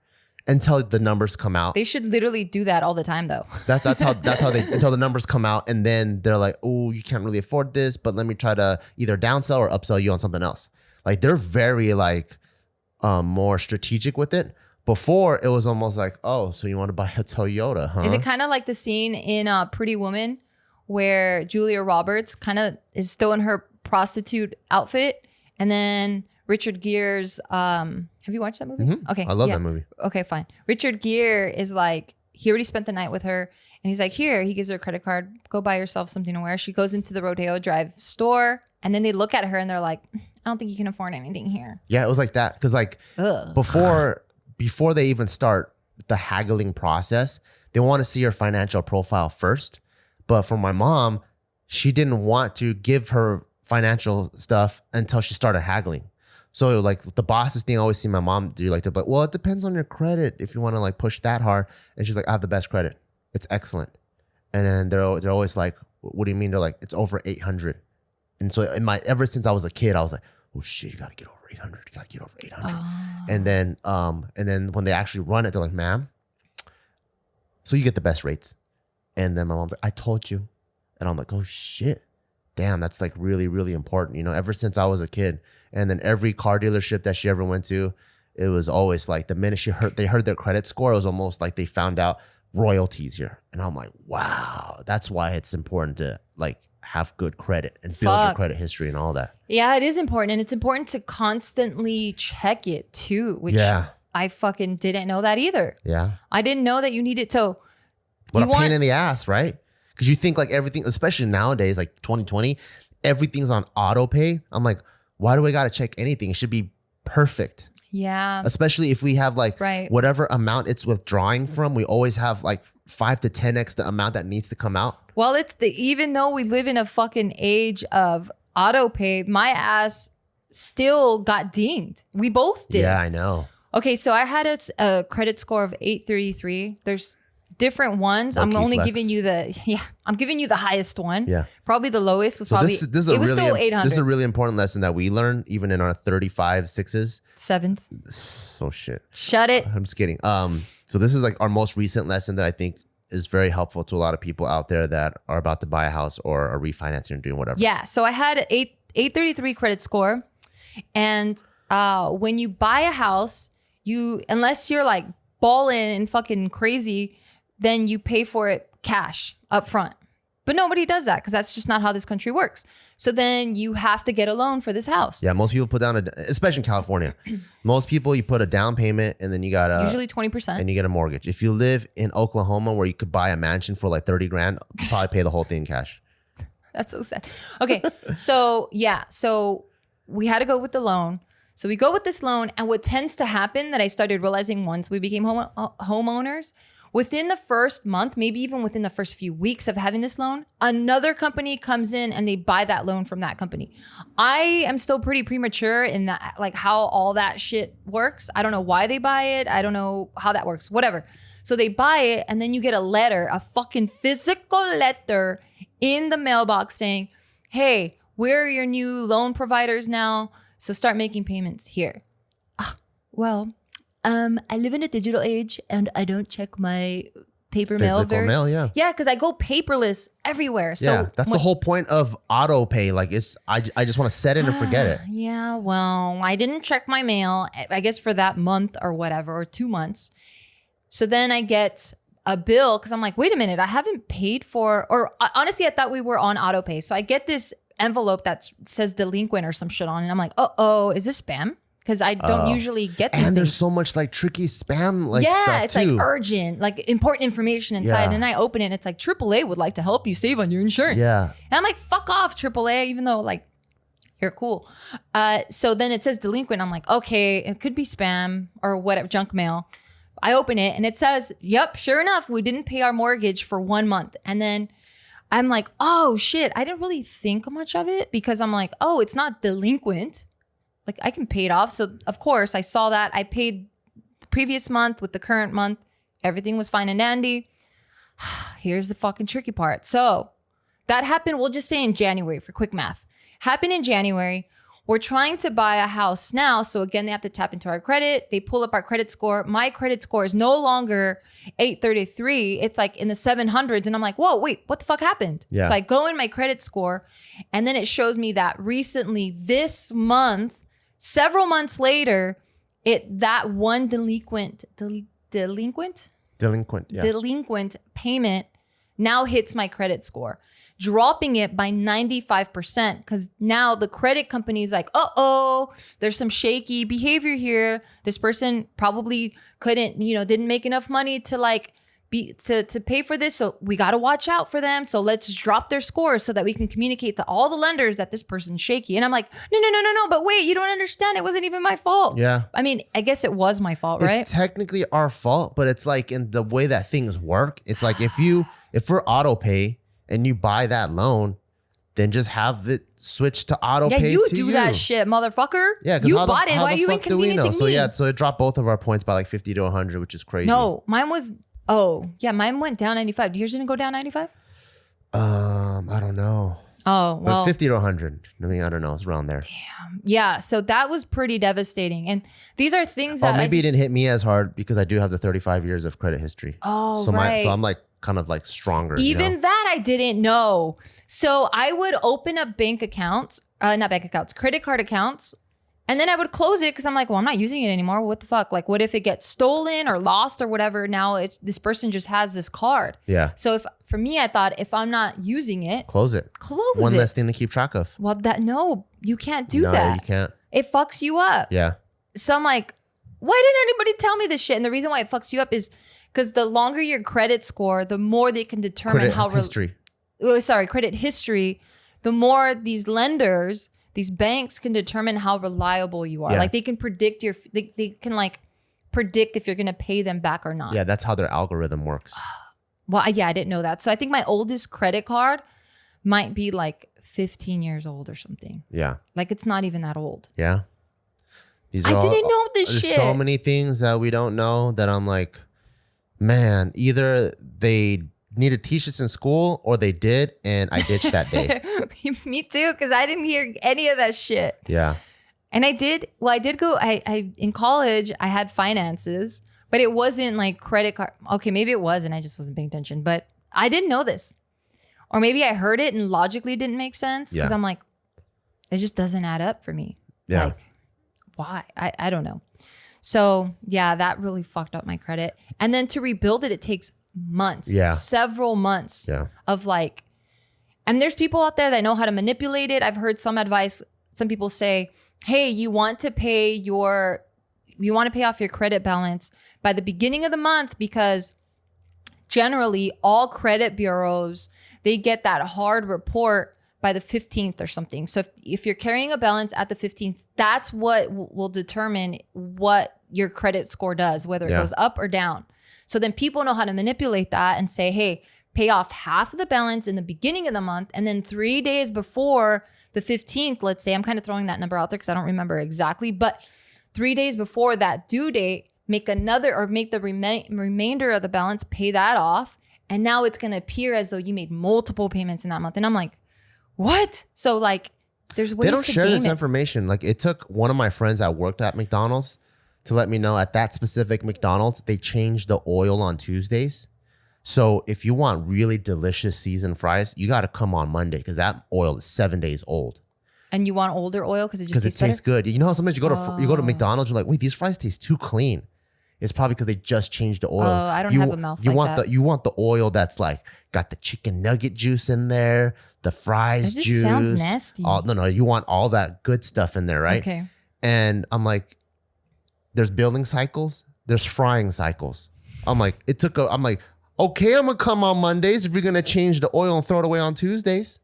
[SPEAKER 2] until the numbers come out.
[SPEAKER 1] They should literally do that all the time, though.
[SPEAKER 2] That's how they, until the numbers come out, and then they're like, oh, you can't really afford this, but let me try to either downsell or upsell you on something else. Like they're very like more strategic with it. Before, it was almost like, oh, so you want to buy a Toyota, huh?
[SPEAKER 1] Is it kind of like the scene in Pretty Woman where Julia Roberts kind of is still in her prostitute outfit, and then Richard Gere's, have you watched that movie?
[SPEAKER 2] Mm-hmm.
[SPEAKER 1] Okay.
[SPEAKER 2] I love that movie.
[SPEAKER 1] Okay, fine. Richard Gere is like, he already spent the night with her, and he's like, here, he gives her a credit card, go buy yourself something to wear. She goes into the Rodeo Drive store, and then they look at her and they're like, I don't think you can afford anything here.
[SPEAKER 2] Yeah, it was like that. Because like before they even start the haggling process, they want to see your financial profile first. But for my mom, she didn't want to give her financial stuff until she started haggling. So like the bossest thing I always see my mom do, like, but well, it depends on your credit if you want to like push that hard. And she's like, I have the best credit. It's excellent. And then they're always like, what do you mean? They're like, it's over 800. And so ever since I was a kid, I was like, oh shit, you got to get over 800. You got to get over 800. Oh. And then when they actually run it, they're like, ma'am, so you get the best rates. And then my mom's like, I told you. And I'm like, oh shit. Damn, that's like really, really important. Ever since I was a kid. And then every car dealership that she ever went to, it was always like the minute they heard their credit score, it was almost like they found out royalties here. And I'm like, wow, that's why it's important to like have good credit and build your credit history and all that.
[SPEAKER 1] Yeah, it is important. And it's important to constantly check it too, which I fucking didn't know that either.
[SPEAKER 2] Yeah.
[SPEAKER 1] I didn't know that you needed to.
[SPEAKER 2] What a pain in the ass, right? Because you think like everything, especially nowadays, like 2020, everything's on auto pay. I'm like, why do I got to check anything? It should be perfect.
[SPEAKER 1] Yeah.
[SPEAKER 2] Especially if we have like whatever amount it's withdrawing from, we always have like 5 to 10x the amount that needs to come out.
[SPEAKER 1] Well, even though we live in a fucking age of auto pay, my ass still got dinged. We both did.
[SPEAKER 2] Yeah, I know.
[SPEAKER 1] Okay, so I had a credit score of 833. There's different ones. I'm only giving you I'm giving you the highest one. Yeah. Probably the lowest was probably,
[SPEAKER 2] this is still 800. This is a really important lesson that we learned even in our 35 6s.
[SPEAKER 1] 7s.
[SPEAKER 2] Oh shit.
[SPEAKER 1] Shut it.
[SPEAKER 2] I'm just kidding. So this is like our most recent lesson that I think is very helpful to a lot of people out there that are about to buy a house or are refinancing or doing whatever.
[SPEAKER 1] Yeah. So I had 833 credit score, and when you buy a house, unless you're like balling and fucking crazy, then you pay for it cash up front. But nobody does that because that's just not how this country works. So then you have to get a loan for this house.
[SPEAKER 2] Yeah, most people put down especially in California. Most people, you put a down payment and then you got
[SPEAKER 1] usually 20%.
[SPEAKER 2] And you get a mortgage. If you live in Oklahoma where you could buy a mansion for like 30 grand, probably pay the whole thing in cash.
[SPEAKER 1] That's so sad. Okay, so we had to go with the loan. So we go with this loan, and what tends to happen that I started realizing once we became homeowners, within the first month, maybe even within the first few weeks of having this loan, another company comes in and they buy that loan from that company. I am still pretty premature in that, like how all that shit works. I don't know why they buy it. I don't know how that works, whatever. So they buy it, and then you get a letter, a fucking physical letter in the mailbox saying, hey, we're your new loan providers now, so start making payments here. I live in a digital age and I don't check my paper mail.
[SPEAKER 2] Mail, yeah.
[SPEAKER 1] Yeah, because I go paperless everywhere. So
[SPEAKER 2] yeah, that's the whole point of auto pay. Like I just want to set it and forget it.
[SPEAKER 1] Yeah, well, I didn't check my mail, I guess for that month or whatever, or 2 months. So then I get a bill because I'm like, wait a minute, I haven't paid for, or honestly, I thought we were on auto pay. So I get this envelope that says delinquent or some shit on it. And I'm like, is this spam? Because I don't usually get these
[SPEAKER 2] and there's
[SPEAKER 1] things.
[SPEAKER 2] so much like tricky spam stuff
[SPEAKER 1] it's
[SPEAKER 2] too.
[SPEAKER 1] like urgent, like important information inside.
[SPEAKER 2] Yeah.
[SPEAKER 1] And I open it and it's like AAA would like to help you save on your insurance.
[SPEAKER 2] Yeah.
[SPEAKER 1] And I'm like, fuck off, AAA, even though like you're cool. So then it says delinquent. I'm like, okay, it could be spam or whatever, junk mail. I open it and it says, yep, sure enough, we didn't pay our mortgage for 1 month. And then I'm like, oh shit, I didn't really think much of it because I'm like, oh, it's not delinquent. Like I can pay it off. So of course I saw that. I paid the previous month with the current month. Everything was fine and dandy. Here's the fucking tricky part. So that happened, we'll just say in January for quick math. Happened in January. We're trying to buy a house now. So again, they have to tap into our credit. They pull up our credit score. My credit score is no longer 833. It's like in the 700s. And I'm like, whoa, wait, what the fuck happened?
[SPEAKER 2] Yeah.
[SPEAKER 1] So I go in my credit score and then it shows me that recently this month, several months later, that one delinquent payment now hits my credit score, dropping it by 95%. Because now the credit company is like, there's some shaky behavior here. This person probably didn't make enough money to like to pay for this. So we got to watch out for them. So let's drop their scores so that we can communicate to all the lenders that this person's shaky. And I'm like, no. But wait, you don't understand. It wasn't even my fault.
[SPEAKER 2] Yeah.
[SPEAKER 1] I mean, I guess it was my fault, right?
[SPEAKER 2] It's technically our fault, but it's like in the way that things work. It's like if we're auto pay and you buy that loan, then just have it switch to auto pay.
[SPEAKER 1] Yeah, you
[SPEAKER 2] to
[SPEAKER 1] do that shit, motherfucker.
[SPEAKER 2] Yeah,
[SPEAKER 1] you bought it. Why are you inconveniencing me?
[SPEAKER 2] So it dropped both of our points by like 50 to 100, which is crazy.
[SPEAKER 1] No, mine was. Mine went down 95. Yours didn't go down 95?
[SPEAKER 2] I don't know.
[SPEAKER 1] Oh, well.
[SPEAKER 2] But 50 to 100. I mean, I don't know. It's around there.
[SPEAKER 1] Damn. Yeah, so that was pretty devastating. And these are things that
[SPEAKER 2] maybe it didn't hit me as hard because I do have the 35 years of credit history.
[SPEAKER 1] Oh,
[SPEAKER 2] so
[SPEAKER 1] right.
[SPEAKER 2] So I'm like kind of like stronger.
[SPEAKER 1] Even that I didn't know. So I would open up credit card accounts. And then I would close it because I'm like, well, I'm not using it anymore. What the fuck? Like, what if it gets stolen or lost or whatever? Now this person just has this card.
[SPEAKER 2] Yeah.
[SPEAKER 1] So for me, I thought if I'm not using it,
[SPEAKER 2] close it. One less thing to keep track of.
[SPEAKER 1] Well, you can't do that.
[SPEAKER 2] No, you can't.
[SPEAKER 1] It fucks you up.
[SPEAKER 2] Yeah.
[SPEAKER 1] So I'm like, why didn't anybody tell me this shit? And the reason why it fucks you up is because the longer your credit score, the more they can determine
[SPEAKER 2] credit history.
[SPEAKER 1] Credit history, the more these lenders, these banks can determine how reliable you are.
[SPEAKER 2] Yeah.
[SPEAKER 1] Like they can predict they can like predict if you're going to pay them back or not.
[SPEAKER 2] Yeah, that's how their algorithm works.
[SPEAKER 1] Well, yeah, I didn't know that. So I think my oldest credit card might be like 15 years old or something.
[SPEAKER 2] Yeah.
[SPEAKER 1] Like it's not even that old.
[SPEAKER 2] Yeah.
[SPEAKER 1] I didn't know this shit.
[SPEAKER 2] There's so many things that we don't know that I'm like, man, either they need to teach us in school or they did and I ditched that day.
[SPEAKER 1] Me too, because I didn't hear any of that shit.
[SPEAKER 2] Yeah.
[SPEAKER 1] And I did go, I in college, I had finances, but it wasn't like credit card. Okay, maybe it was and I just wasn't paying attention, but I didn't know this. Or maybe I heard it and logically didn't make sense because I'm like, it just doesn't add up for me.
[SPEAKER 2] Yeah.
[SPEAKER 1] Like, why? I don't know. So yeah, that really fucked up my credit. And then to rebuild it, it takes months, several months of like, and there's people out there that know how to manipulate it. I've heard some advice. Some people say, hey, you want to pay off your credit balance by the beginning of the month, because generally all credit bureaus, they get that hard report by the 15th or something. So if you're carrying a balance at the 15th, that's what will determine what your credit score does, whether it goes up or down. So then people know how to manipulate that and say, hey, pay off half of the balance in the beginning of the month. And then 3 days before the 15th, let's say, I'm kind of throwing that number out there because I don't remember exactly, but 3 days before that due date, make the remainder of the balance, pay that off. And now it's going to appear as though you made multiple payments in that month. And I'm like, what? So like, there's ways to
[SPEAKER 2] They don't share this
[SPEAKER 1] game it.
[SPEAKER 2] information. Like, it took one of my friends that worked at McDonald's to let me know at that specific McDonald's, they changed the oil on Tuesdays. So if you want really delicious seasoned fries, you got to come on Monday because that oil is 7 days old.
[SPEAKER 1] And you want older oil because it
[SPEAKER 2] tastes good. You know how sometimes you go to McDonald's, you're like, wait, these fries taste too clean. It's probably because they just changed the oil.
[SPEAKER 1] Oh, I don't have a mouth
[SPEAKER 2] you
[SPEAKER 1] like
[SPEAKER 2] want
[SPEAKER 1] that.
[SPEAKER 2] You want the oil that's like got the chicken nugget juice in there, the fries
[SPEAKER 1] That just
[SPEAKER 2] juice.
[SPEAKER 1] sounds nasty.
[SPEAKER 2] No, you want all that good stuff in there, right?
[SPEAKER 1] Okay.
[SPEAKER 2] And I'm like, there's building cycles, there's frying cycles. I'm like, okay, I'm gonna come on Mondays if you're gonna change the oil and throw it away on Tuesdays.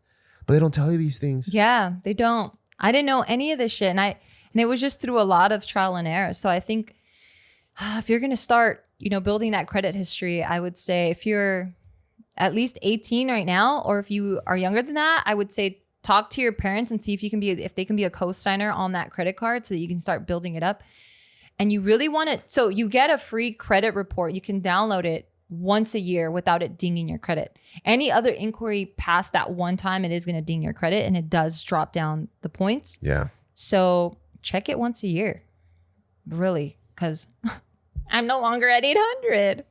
[SPEAKER 2] But they don't tell you these things.
[SPEAKER 1] Yeah, they don't. I didn't know any of this shit. And it was just through a lot of trial and error. So I think if you're going to start, building that credit history, I would say if you're at least 18 right now, or if you are younger than that, I would say talk to your parents and see if they can be a co-signer on that credit card so that you can start building it up. And you really want it. So you get a free credit report. You can download it once a year without it dinging your credit. Any other inquiry past that one time, it is going to ding your credit, and it does drop down the points.
[SPEAKER 2] Yeah.
[SPEAKER 1] So check it once a year, really, because I'm no longer at 800.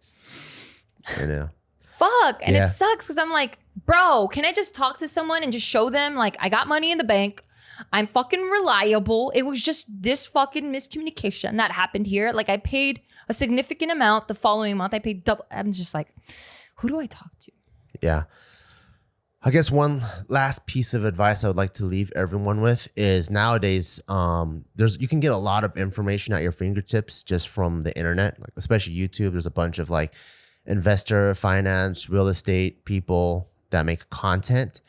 [SPEAKER 2] I know.
[SPEAKER 1] Fuck. And it sucks because I'm like, bro, can I just talk to someone and just show them like I got money in the bank? I'm fucking reliable. It was just this fucking miscommunication that happened here. Like I paid a significant amount the following month. I paid double. I'm just like, who do I talk to?
[SPEAKER 2] Yeah. I guess one last piece of advice I would like to leave everyone with is nowadays, you can get a lot of information at your fingertips just from the internet, like especially YouTube. There's a bunch of like investor, finance, real estate people that make content.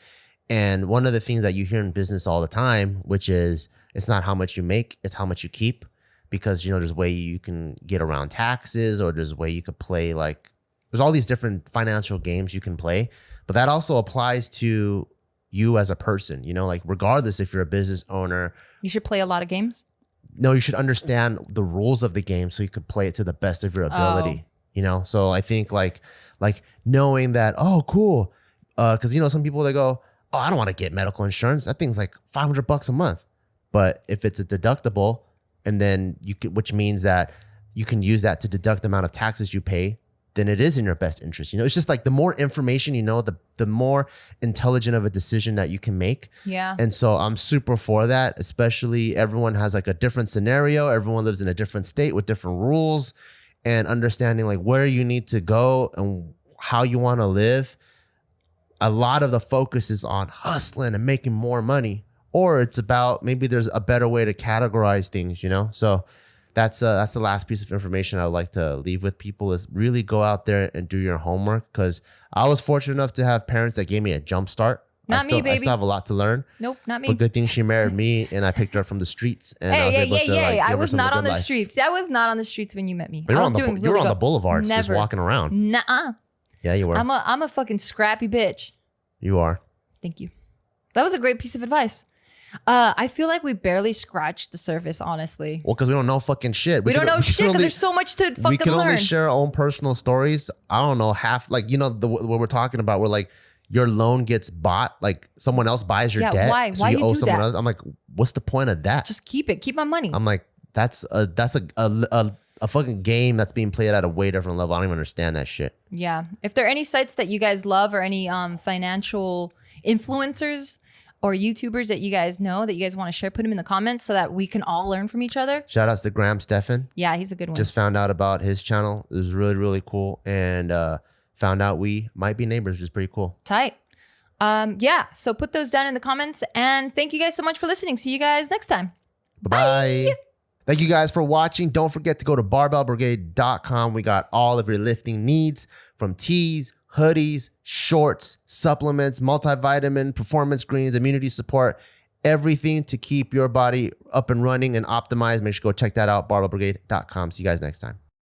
[SPEAKER 2] And one of the things that you hear in business all the time, which is it's not how much you make, it's how much you keep. Because, there's a way you can get around taxes, or there's a way you could play there's all these different financial games you can play. But that also applies to you as a person, regardless if you're a business owner.
[SPEAKER 1] You should play a lot of games.
[SPEAKER 2] No, you should understand the rules of the game so you could play it to the best of your ability. So I think like knowing that, oh, cool. Because, some people, they go, oh, I don't want to get medical insurance. That thing's like $500 a month. But if it's a deductible, and then which means that you can use that to deduct the amount of taxes you pay, then it is in your best interest. It's just like the more information the more intelligent of a decision that you can make.
[SPEAKER 1] Yeah.
[SPEAKER 2] And so I'm super for that, especially everyone has like a different scenario. Everyone lives in a different state with different rules, and understanding like where you need to go and how you want to live. A lot of the focus is on hustling and making more money, or it's about maybe there's a better way to categorize things, So that's the last piece of information I would like to leave with people is really go out there and do your homework. Because I was fortunate enough to have parents that gave me a jump start.
[SPEAKER 1] Not me, baby.
[SPEAKER 2] I still have a lot to learn.
[SPEAKER 1] Nope, not me.
[SPEAKER 2] But good thing she married me, and I picked her up from the streets. And I was able to
[SPEAKER 1] I was not on the streets. I was not on the streets when you met me.
[SPEAKER 2] But
[SPEAKER 1] I was doing really
[SPEAKER 2] you were on
[SPEAKER 1] good.
[SPEAKER 2] the boulevards just walking around.
[SPEAKER 1] Nuh-uh.
[SPEAKER 2] Yeah, you were.
[SPEAKER 1] I'm a fucking scrappy bitch.
[SPEAKER 2] You are.
[SPEAKER 1] Thank you. That was a great piece of advice. I feel like we barely scratched the surface, honestly.
[SPEAKER 2] Well, because we don't know fucking shit.
[SPEAKER 1] We don't know shit because there's so much to fucking learn.
[SPEAKER 2] We can only share our own personal stories. I don't know, half, what we're talking about, where like your loan gets bought, like someone else buys your debt.
[SPEAKER 1] Why?
[SPEAKER 2] So
[SPEAKER 1] Why you
[SPEAKER 2] owe
[SPEAKER 1] do
[SPEAKER 2] someone
[SPEAKER 1] that?
[SPEAKER 2] else. I'm like, what's the point of that?
[SPEAKER 1] Just keep it. Keep my money.
[SPEAKER 2] I'm like, that's a fucking game that's being played at a way different level. I don't even understand that shit.
[SPEAKER 1] Yeah. If there are any sites that you guys love or any financial influencers, or YouTubers that you guys know that you guys want to share, put them in the comments so that we can all learn from each other.
[SPEAKER 2] Shout outs to Graham Stephan.
[SPEAKER 1] Yeah, he's a good one.
[SPEAKER 2] Just found out about his channel. It was really, really cool. And found out we might be neighbors, which is pretty cool.
[SPEAKER 1] Tight. Yeah, so put those down in the comments. And thank you guys so much for listening. See you guys next time.
[SPEAKER 2] Bye-bye. Bye. Thank you guys for watching. Don't forget to go to barbellbrigade.com. We got all of your lifting needs, from tees, hoodies, shorts, supplements, multivitamin, performance greens, immunity support, everything to keep your body up and running and optimized. Make sure to go check that out, barbellbrigade.com. See you guys next time.